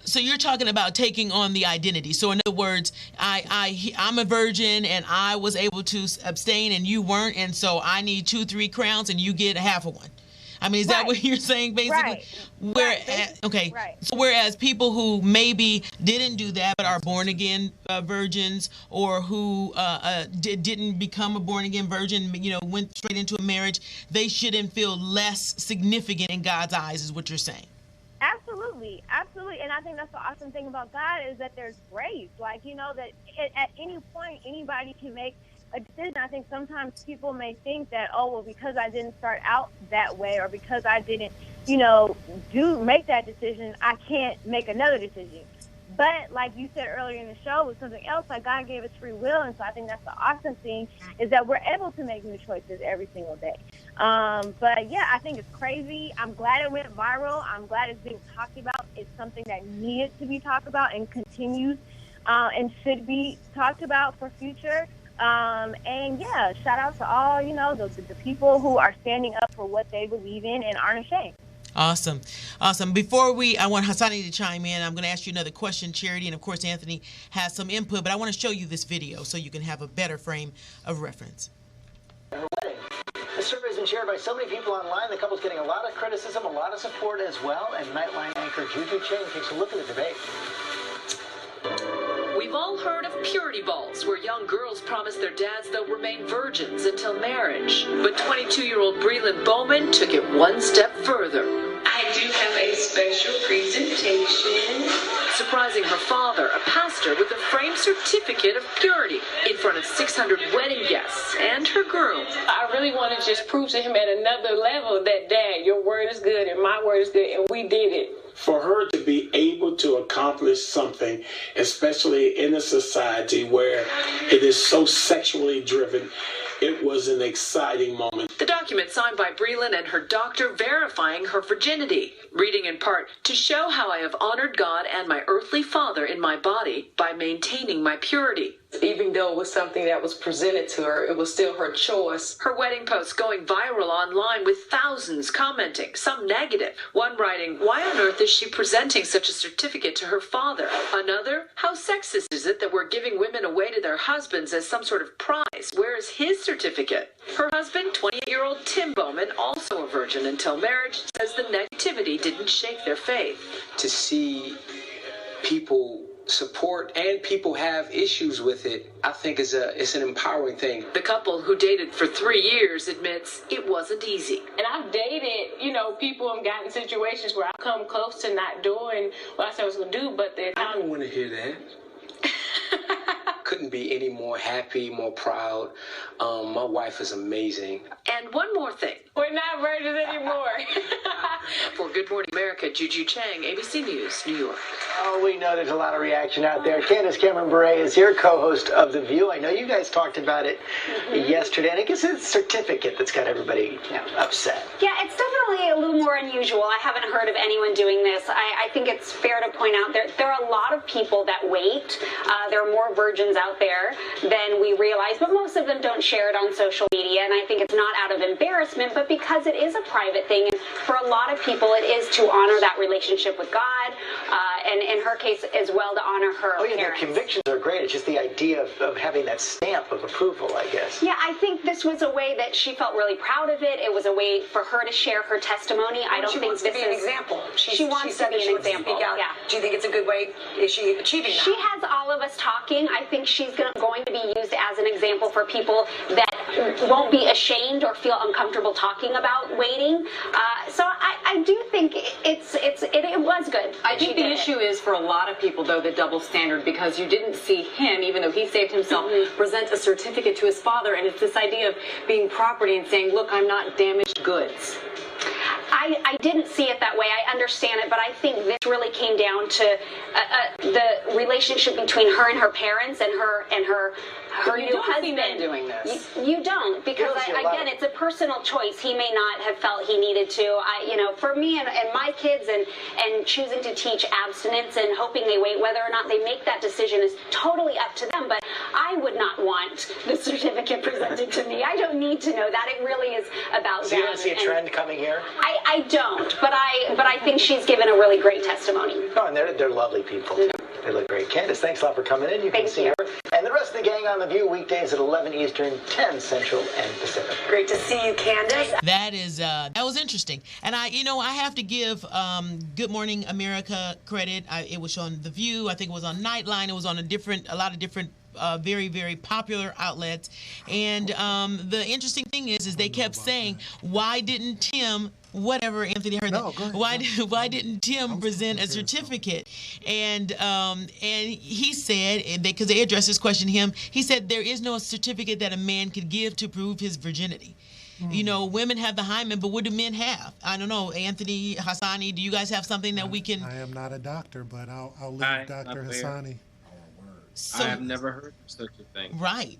so you're talking about taking on the identity. So in other words, I'm a virgin and I was able to abstain and you weren't, and so I need 2-3 crowns and you get half of one. I mean, is that what you're saying, basically? So whereas people who maybe didn't do that but are born-again virgins, or who didn't become a born-again virgin, you know, went straight into a marriage, they shouldn't feel less significant in God's eyes, is what you're saying. Absolutely. And I think that's the awesome thing about God, is that there's grace. Like, you know, that at any point, anybody can make a decision. I think sometimes people may think that, oh, well, because I didn't start out that way, or because I didn't, you know, make that decision, I can't make another decision. But like you said earlier in the show, with something else, like God gave us free will, and so I think that's the awesome thing, is that we're able to make new choices every single day. But yeah, I think it's crazy. I'm glad it went viral. I'm glad it's being talked about. It's something that needed to be talked about and continues and should be talked about for future. And yeah, shout out to all, you know, the people who are standing up for what they believe in and aren't ashamed. Awesome. Before I want Hassani to chime in. I'm going to ask you another question, Charity, and of course Anthony has some input, but I want to show you this video so you can have a better frame of reference. Her wedding. This survey has been shared by so many people online. The couple's getting a lot of criticism, a lot of support as well, and Nightline anchor Juju Chang takes a look at the debate. We've all heard of purity balls, where young girls promise their dads they'll remain virgins until marriage. But 22-year-old Breland Bowman took it one step further. I do have a special presentation. Surprising her father, a pastor, with a framed certificate of purity in front of 600 wedding guests and her groom. I really want to just prove to him at another level that, Dad, your word is good and my word is good, and we did it. For her to be able to accomplish something, especially in a society where it is so sexually driven, it was an exciting moment. The document signed by Breland and her doctor verifying her virginity, reading in part, "To show how I have honored God and my earthly father in my body by maintaining my purity." Even though it was something that was presented to her, it was still her choice. Her wedding post going viral online with thousands commenting, some negative. One writing, "Why on earth is she presenting such a certificate to her father?" Another, "How sexist is it that we're giving women away to their husbands as some sort of prize? Where is his certificate?" Her husband, 28-year-old Tim Bowman, also a virgin until marriage, says the negativity didn't shake their faith. To see people support and people have issues with it, I think it's an empowering thing. The couple, who dated for 3 years, admits it wasn't easy. And I've dated, people and gotten situations where I've come close to not doing what I said I was going to do, but I don't want to hear that. Couldn't be any more happy, more proud. My wife is amazing. And one more thing. We're not virgins anymore. For Good Morning America, Juju Chang, ABC News, New York. Oh, we know there's a lot of reaction out there. Candace Cameron Bure is here, co-host of The View. I know you guys talked about it yesterday, and I guess it's a certificate that's got everybody upset. Yeah, it's definitely a little more unusual. I haven't heard of anyone doing this. I think it's fair to point out there are a lot of people that wait. There are more virgins out there than we realize, but most of them don't share it on social media, and I think it's not out of embarrassment, but because it is a private thing, and for a lot of people it is to honor that relationship with God and in her case as well, to honor her Oh, yeah, parents. their convictions are great. It's just the idea of having that stamp of approval, I guess. Yeah, I think this was a way that she felt really proud of it. It was a way for her to share her testimony. I don't she think wants this to be an is example. She wants to be an example. Yeah. Do you think it's a good way? Is she achieving that? She has all of us talking. I think she's going to be used as an example for people that won't be ashamed or feel uncomfortable talking about waiting. So I do think it was good. I think the issue is for a lot of people, though, the double standard, because you didn't see him, even though he saved himself, present a certificate to his father, and it's this idea of being property and saying, look, I'm not damaged goods. I didn't see it that way. I understand it, but I think this really came down to the relationship between her and her parents and her new husband. See men doing this. You don't, because again, it's a personal choice. He may not have felt he needed to. For me and my kids, and choosing to teach abstinence and hoping they wait, whether or not they make that decision is totally up to them. But I would not want the certificate presented to me. I don't need to know that. It really is about So them. you don't see a trend coming here? I don't, but I think she's given a really great testimony. Oh, and they're lovely people, too. They look great. Candace, thanks a lot for coming in. You can see her and the rest of the gang on The View weekdays at 11 Eastern, 10 Central and Pacific. Great to see you, Candace. That was interesting. And I have to give Good Morning America credit. It was on The View. I think it was on Nightline. It was on a lot of different very, very popular outlets. And the interesting thing is they kept saying, why didn't Tim, whatever, Anthony, heard that. Why didn't Tim present a certificate? And he said, because they addressed this question to him, he said there is no certificate that a man could give to prove his virginity. Women have the hymen, but what do men have? I don't know. Anthony, Hassani, do you guys have something that we can? I am not a doctor, but I'll leave Dr. Hassani. I have never heard of such a thing. Right.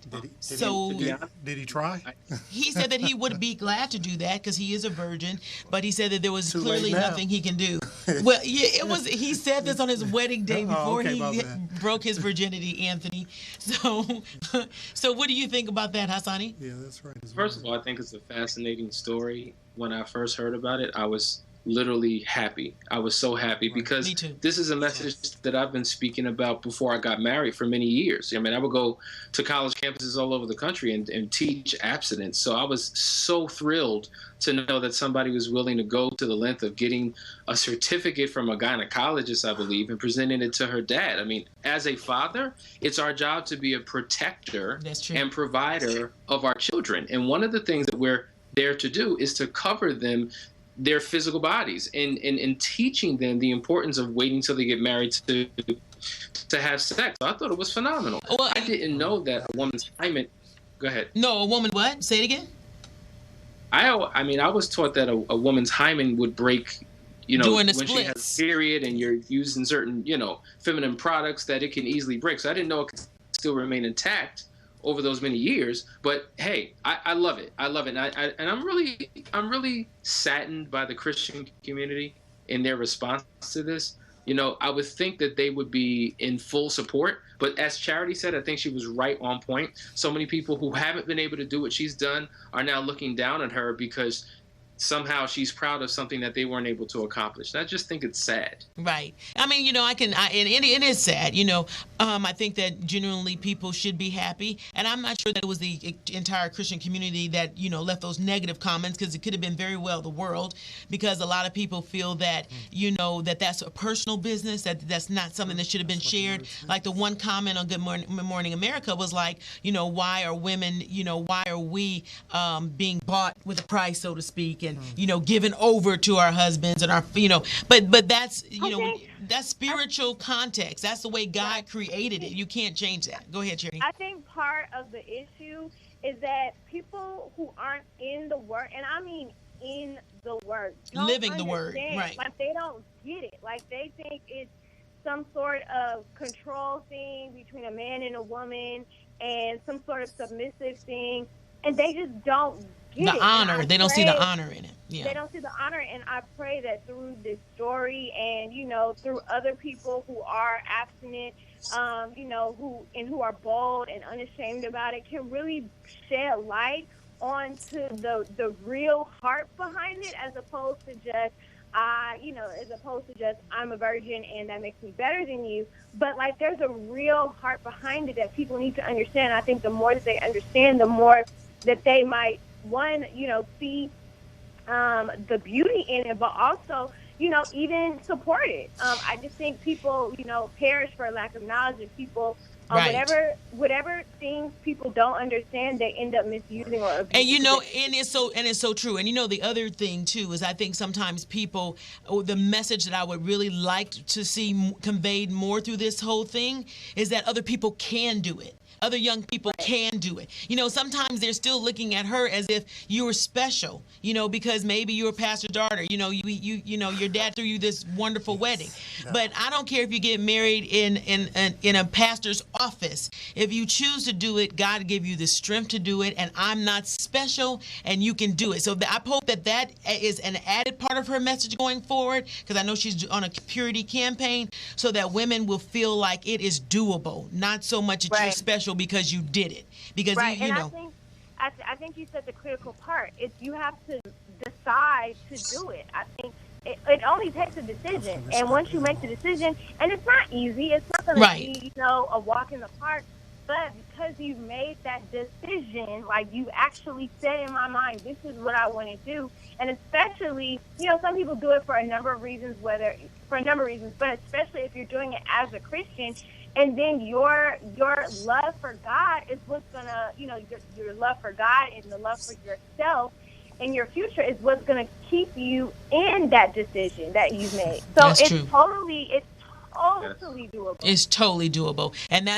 Did he try? He said that he would be glad to do that because he is a virgin, but he said that there was clearly nothing he can do. Well, yeah, it was. He said this on his wedding day before he broke his virginity, Anthony. So what do you think about that, Hassani? Yeah, that's right. First of all, I think it's a fascinating story. When I first heard about it, I was literally happy. I was so happy because this is a message that I've been speaking about before I got married for many years. I mean, I would go to college campuses all over the country and teach abstinence. So I was so thrilled to know that somebody was willing to go to the length of getting a certificate from a gynecologist, I believe, and presenting it to her dad. I mean, as a father, it's our job to be a protector and provider of our children. And one of the things that we're there to do is to cover their physical bodies and teaching them the importance of waiting till they get married to have sex. I thought it was phenomenal. Well, I didn't know that a woman's hymen. Go ahead. No, a woman what? Say it again. I mean, I was taught that a woman's hymen would break, during the when she has a period and you're using certain, feminine products, that it can easily break. So I didn't know it could still remain intact over those many years. But hey, I love it. I love it. And I'm really saddened by the Christian community in their response to this. I would think that they would be in full support, but as Charity said, I think she was right on point. So many people who haven't been able to do what she's done are now looking down at her because somehow she's proud of something that they weren't able to accomplish. And I just think it's sad. Right. I mean, it is sad. I think that genuinely people should be happy. And I'm not sure that it was the entire Christian community that, left those negative comments, because it could have been very well the world, because a lot of people feel that, that that's a personal business, that's not something that should have been shared. Like the one comment on Good Morning America was like, why are women, why are we being bought with a price, so to speak, and given over to our husbands and our but that's that's spiritual context. That's the way God created it. You can't change that. Go ahead, Cherry. I think part of the issue is that people who aren't in the word, and I mean in the word, living the word, right? Like they don't get it. Like they think it's some sort of control thing between a man and a woman, and some sort of submissive thing, and they just don't get the it. honor. They don't see the honor in it. Yeah. They don't see the honor, and I pray that through this story and through other people who are abstinent, who are bold and unashamed about it, can really shed light onto the real heart behind it, as opposed to just as opposed to just I'm a virgin and that makes me better than you. But like, there's a real heart behind it that people need to understand. I think the more that they understand, the more that they might, one, see the beauty in it, but also, even support it. I just think people, perish for lack of knowledge, and people, Right. whatever things people don't understand, they end up misusing or abusing. And it's so true. And the other thing too is I think sometimes people, the message that I would really like to see conveyed more through this whole thing is that other people can do it. Other young people can do it. Sometimes they're still looking at her as if you were special, because maybe you're a pastor's daughter, your dad threw you this wonderful wedding. But I don't care if you get married in a pastor's office. If you choose to do it, God give you the strength to do it, and I'm not special, and you can do it. So I hope that is an added part of her message going forward, because I know she's on a purity campaign, so that women will feel like it is doable, not so much that you're special because you did it. Because I think you said the critical part. It's you have to decide to do it. I think it only takes a decision, and once you make the decision, and it's not easy. It's not going to be a walk in the park. But because you've made that decision, like you actually said in my mind, this is what I want to do. And especially, some people do it for a number of reasons, but especially if you're doing it as a Christian. And then your love for God is what's gonna, your love for God and the love for yourself and your future is what's gonna keep you in that decision that you've made. So it's totally doable. It's totally doable, and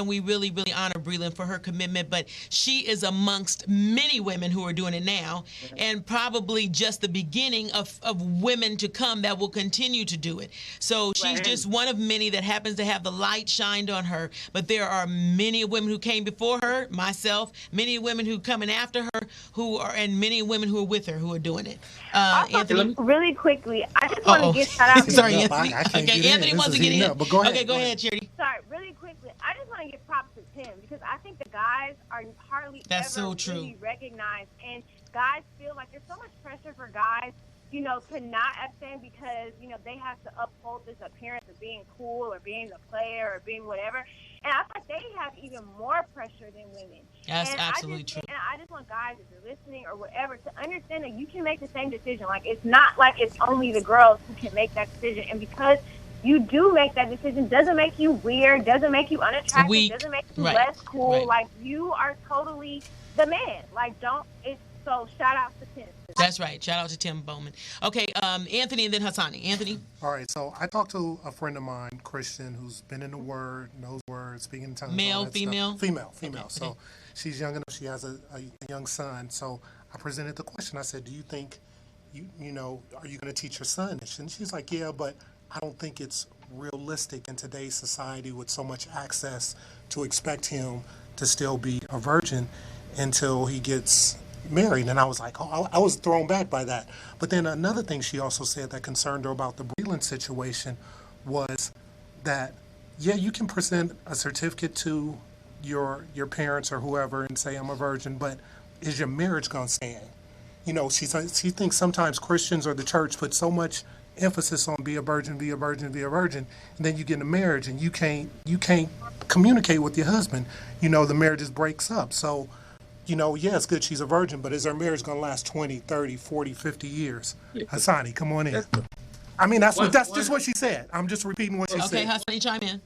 we really honor Breland for her commitment. But she is amongst many women who are doing it now, and probably just the beginning of women to come that will continue to do it. So she's just one of many that happens to have the light shined on her. But there are many women who came before her, myself, many women who coming after her, and many women who are with her who are doing it. Anthony, really quickly, I just want to give shout out. Sorry, Anthony. Okay, Anthony wants to get in. But go ahead. Okay, go ahead, Charity. Sorry, really quickly. I just want to give props to Tim because I think the guys are hardly ever really recognized, and guys feel like there's so much pressure for guys, to not abstain because they have to uphold this appearance of being cool or being the player or being whatever. And I think they have even more pressure than women. That's absolutely true. And I just want guys, if you're listening or whatever, to understand that you can make the same decision. Like, it's not like it's only the girls who can make that decision. And because you do make that decision, doesn't make you weird, doesn't make you unattractive, doesn't make you less cool. Like, you are totally the man. Like, so shout out to Tim. That's right. Shout out to Tim Bowman. Okay, Anthony and then Hassani. Anthony? All right, so I talked to a friend of mine, Christian, who's been in the Word, knows Word, speaking in tongues. Male, female? Female. Okay. So she's young enough. She has a young son. So I presented the question. I said, do you think, are you going to teach your son this? And she's like, yeah, but I don't think it's realistic in today's society with so much access to expect him to still be a virgin until he gets married. And I was like, I was thrown back by that. But then another thing she also said that concerned her about the Breland situation was that, yeah, you can present a certificate to your parents or whoever and say I'm a virgin, but is your marriage going to stand? She thinks sometimes Christians or the church put so much emphasis on be a virgin, and then you get in a marriage and you can't communicate with your husband. The marriage just breaks up. So yeah, it's good she's a virgin, but is her marriage going to last 20, 30, 40, 50 years? Hassani, come on in. I mean, that's just what she said. I'm just repeating what she said. Okay, Hassani, chime in.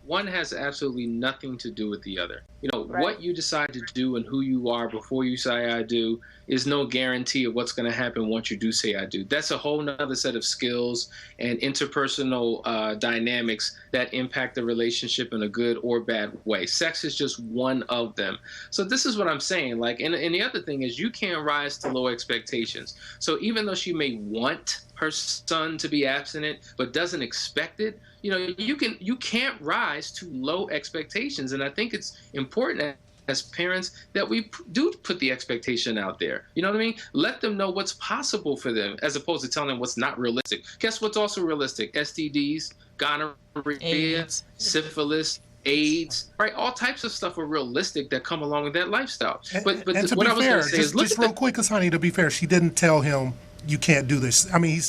One has absolutely nothing to do with the other. What you decide to do and who you are before you say I do is no guarantee of what's going to happen once you do say I do. That's a whole nother set of skills and interpersonal dynamics that impact the relationship in a good or bad way. Sex is just one of them. So this is what I'm saying. Like, and the other thing is you can't rise to low expectations. So even though she may want her son to be abstinent but doesn't expect it, you can't rise to low expectations. And I think it's important as parents that we do put the expectation out there. You know what I mean? Let them know what's possible for them as opposed to telling them what's not realistic. Guess what's also realistic? STDs, gonorrhea, syphilis, AIDS, right? All types of stuff are realistic that come along with that lifestyle. But and to what be I was fair, going to say is, look just real quick, Hassani, to be fair, she didn't tell him you can't do this. I mean,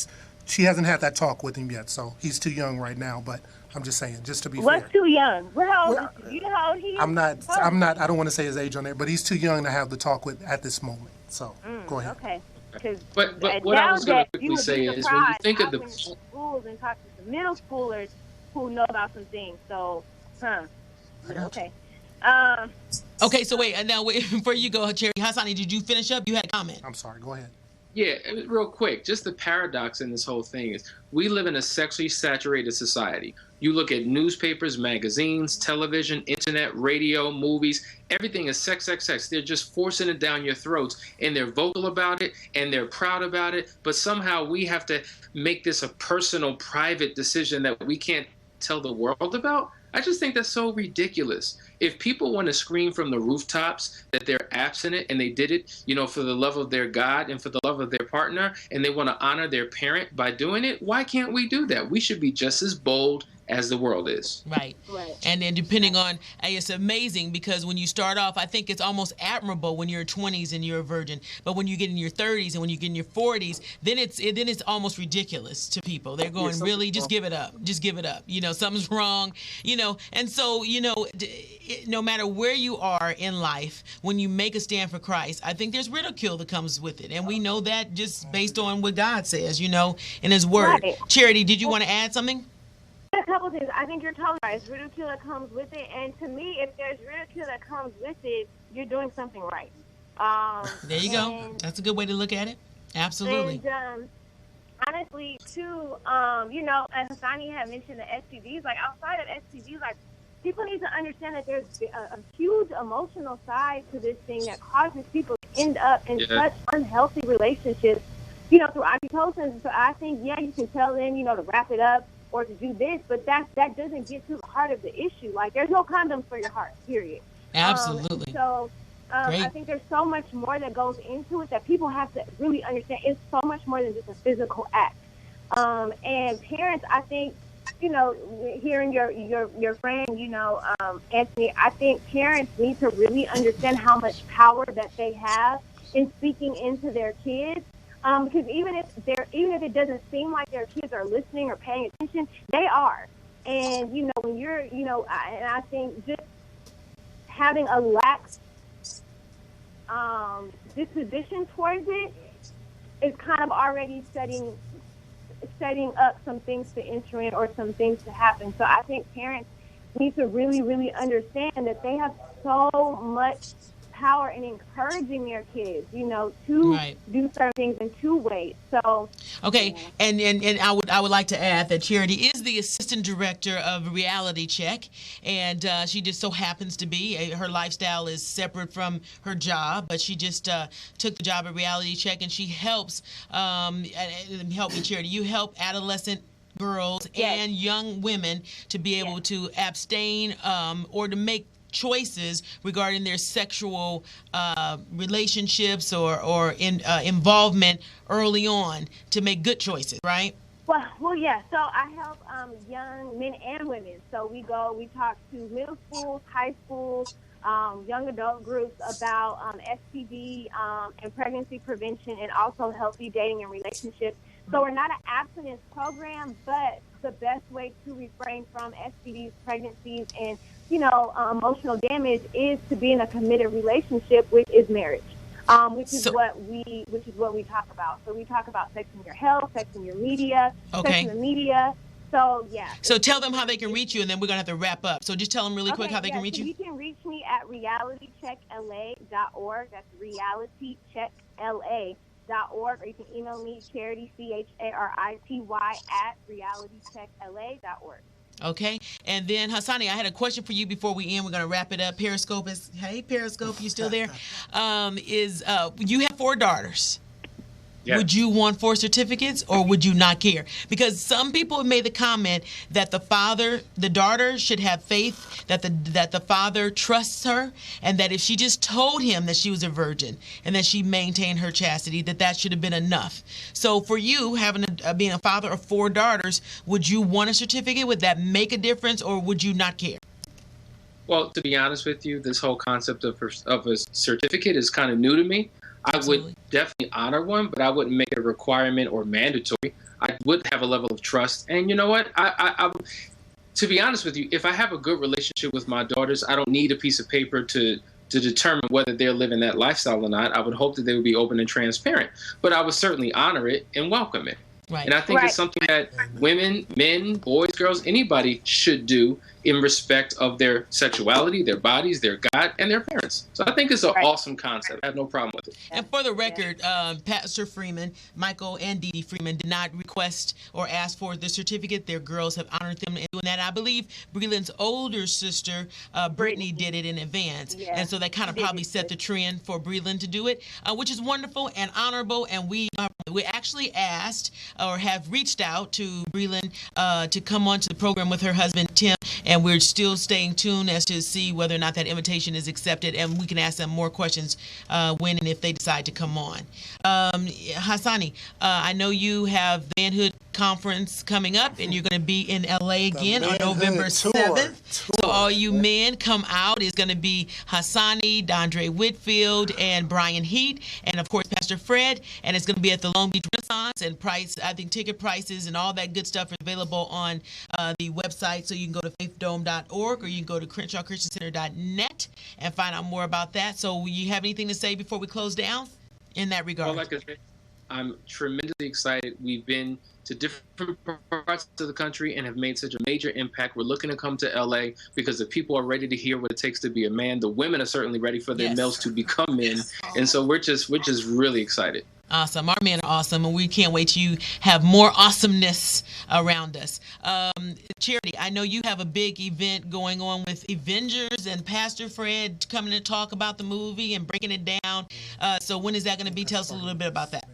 she hasn't had that talk with him yet, so he's too young right now. But I'm just saying, just to be fair. What's too young? How old is he? You know how old he is? I'm not. I don't want to say his age on there, but he's too young to have the talk with at this moment. So go ahead. Okay. But what I was going to quickly say is, when you think of the schools and talk to the middle schoolers who know about some things. So, okay. Okay, so wait, now wait, before you go, Cherry, Hassani, did you finish up? You had a comment. I'm sorry. Go ahead. Yeah, real quick, just the paradox in this whole thing is we live in a sexually saturated society. You look at newspapers, magazines, television, internet, radio, movies, everything is sex, sex, sex. They're just forcing it down your throats, and they're vocal about it, and they're proud about it, but somehow we have to make this a personal, private decision that we can't tell the world about. I just think that's so ridiculous. If people want to scream from the rooftops that they're abstinent and they did it, you know, for the love of their God and for the love of their partner, and they want to honor their parent by doing it, why can't we do that? We should be just as bold as the world is. Right. And then depending on, it's amazing because when you start off, I think it's almost admirable when you're 20s and you're a virgin. But when you get in your 30s and when you get in your 40s, then it's almost ridiculous to people. They're going, really, just give it up. Just give it up. You know, something's wrong. You know, and so, you know, no matter where you are in life, when you make a stand for Christ, I think there's ridicule that comes with it. And we know that just based on what God says, you know, in his word. Right. Charity, did you want to add something? A couple things. I think you're totally right. It's ridicule that comes with it, and to me, if there's ridicule that comes with it, you're doing something right. There you go. That's a good way to look at it. Absolutely. And honestly, too, you know, as Hassani had mentioned, the STDs, like outside of STDs, like people need to understand that there's a huge emotional side to this thing that causes people to end up in such unhealthy relationships, you know, through oxytocin. So I think, yeah, you can tell them, you know, to wrap it up or to do this, but that doesn't get to the heart of the issue. Like, there's no condoms for your heart, period. Absolutely. I think there's so much more that goes into it that people have to really understand. It's so much more than just a physical act. And parents, I think, you know, hearing your friend, you know, Anthony, I think parents need to really understand how much power that they have in speaking into their kids. Because even if it doesn't seem like their kids are listening or paying attention, they are. And, you know, when you're, you know, and I think just having a lax disposition towards it is kind of already setting up some things to enter in or some things to happen. So I think parents need to really, really understand that they have so much power in encouraging their kids, you know, to do certain things in two ways. So okay, and I would like to add that Charity is the assistant director of Reality Check, and she just so happens to be. Her lifestyle is separate from her job, but she just took the job at Reality Check, and she helps. Help me, Charity. You help adolescent girls and young women to be able to abstain or to make choices regarding their sexual relationships or involvement early on to make good choices, right? Well, yeah. So I help young men and women. So we talk to middle schools, high schools, young adult groups about STD and pregnancy prevention, and also healthy dating and relationships. So we're not an abstinence program, but the best way to refrain from STDs, pregnancies, and emotional damage is to be in a committed relationship, which is marriage, which is what we talk about. So we talk about sex in your health, sex in your media, sex in the media. So yeah. So tell them how they can reach you, and then we're gonna have to wrap up. So just tell them really quick how they can reach you. You can reach me at realitycheckla.org. That's realitycheckla.org, or you can email me Charity CHARITY at realitycheckla.org. Okay, and then Hassani, I had a question for you before we end. We're gonna wrap it up. Periscope is Periscope, you still there? You have 4 daughters. Yes. Would you want 4 certificates, or would you not care? Because some people have made the comment that the daughter should have faith, that the father trusts her, and that if she just told him that she was a virgin and that she maintained her chastity, that should have been enough. So for you, being a father of 4 daughters, would you want a certificate? Would that make a difference, or would you not care? Well, to be honest with you, this whole concept of a certificate is kind of new to me. I would definitely honor one, but I wouldn't make it a requirement or mandatory. I would have a level of trust. And you know what? I to be honest with you, if I have a good relationship with my daughters, I don't need a piece of paper to determine whether they're living that lifestyle or not. I would hope that they would be open and transparent, but I would certainly honor it and welcome it. Right. And I think it's something that women, men, boys, girls, anybody should do in respect of their sexuality, their bodies, their God, and their parents. So I think it's an awesome concept. I have no problem with it. And for the record, Pastor Freeman, Michael and Dee Dee Freeman did not request or ask for the certificate. Their girls have honored them in doing that. I believe Breland's older sister, Brittany, did it in advance. Yeah. And so that kind of probably set the trend for Breland to do it, which is wonderful and honorable. And we actually asked or have reached out to Breland to come on to the program with her husband, Tim, and we're still staying tuned as to see whether or not that invitation is accepted, and we can ask them more questions when and if they decide to come on. Hassani, I know you have the Manhood Conference coming up, and you're going to be in LA again on November 7th. So all you men come out. It's going to be Hassani, Dondre Whitfield, and Brian Heat, and of course Pastor Fred, and it's going to be at the Long Beach Renaissance. And I think ticket prices and all that good stuff are available on the website, so you can go to faithdome.org or you can go to CrenshawChristianCenter.net and find out more about that. So you have anything to say before we close down in that regard? Well, like I said, I'm tremendously excited. We've been to different parts of the country and have made such a major impact. We're looking to come to LA because the people are ready to hear what it takes to be a man. The women are certainly ready for their males to become men. And so we're just really excited. Awesome. Our men are awesome, and we can't wait till you have more awesomeness around us. Charity, I know you have a big event going on with Avengers and Pastor Fred coming to talk about the movie and breaking it down. So when is that going to be? Tell us a little bit about that.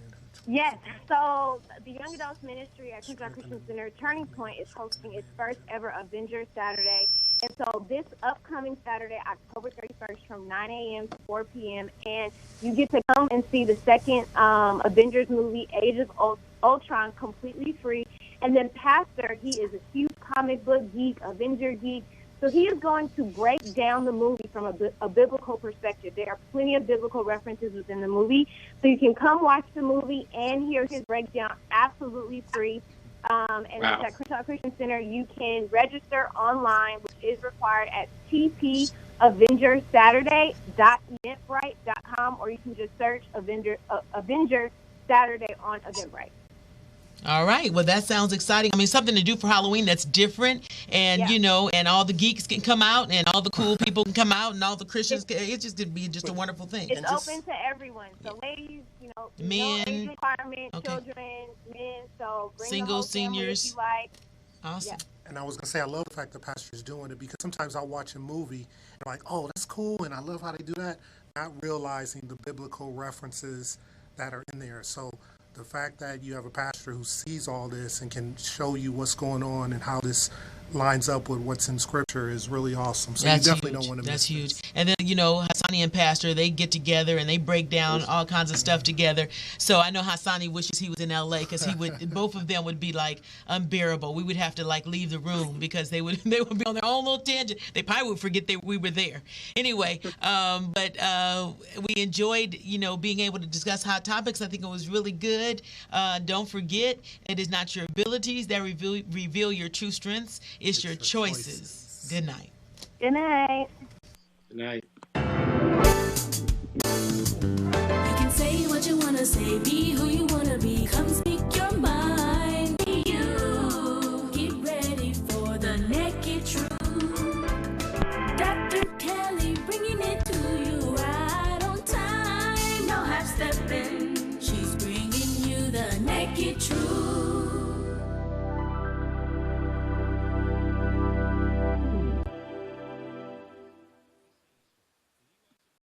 Yes, so the Young Adults Ministry at Crenshaw Christian Center, Turning Point, is hosting its first ever Avengers Saturday. And so this upcoming Saturday, October 31st, from 9 a.m. to 4 p.m., and you get to come and see the second Avengers movie, Age of Ultron, completely free. And then Pastor, he is a huge comic book geek, Avenger geek. So he is going to break down the movie from a biblical perspective. There are plenty of biblical references within the movie. So you can come watch the movie and hear his breakdown absolutely free. And it's at Crenshaw Christian Center. You can register online, which is required at tpavengersaturday.eventbrite.com, or you can just search Avenger Saturday on Eventbrite. All right. Well, that sounds exciting. I mean, something to do for Halloween that's different, and you know, and all the geeks can come out, and all the cool people can come out, and all the Christians can. It's just going to be just a wonderful thing. It's open to everyone. So, ladies, you know, men, no age requirement, children, men. So, bring single, the whole seniors. If you like. Awesome. Yeah. And I was going to say, I love the fact the pastor is doing it, because sometimes I'll watch a movie and I'm like, oh, that's cool, and I love how they do that, not realizing the biblical references that are in there. So the fact that you have a pastor who sees all this and can show you what's going on and how this lines up with what's in Scripture is really awesome. So That's you definitely huge. don't want to That's miss huge. this. And then, you know, Hassani and Pastor, they get together and they break down all kinds of stuff together. So I know Hassani wishes he was in LA, because he would, both of them would be like unbearable. We would have to like leave the room because they would be on their own little tangent. They probably would forget that we were there. Anyway, but we enjoyed, you know, being able to discuss hot topics. I think it was really good. Don't forget, it is not your abilities that reveal your true strengths. It's your choices. Good night. Good night. Good night. You can say what you want to say, be who you want to be. Come speak your mind, be you. Get ready for the Nakid Truth. Dr. Kelly bringing it to you right on time. No half stepping. She's bringing you the Nakid Truth.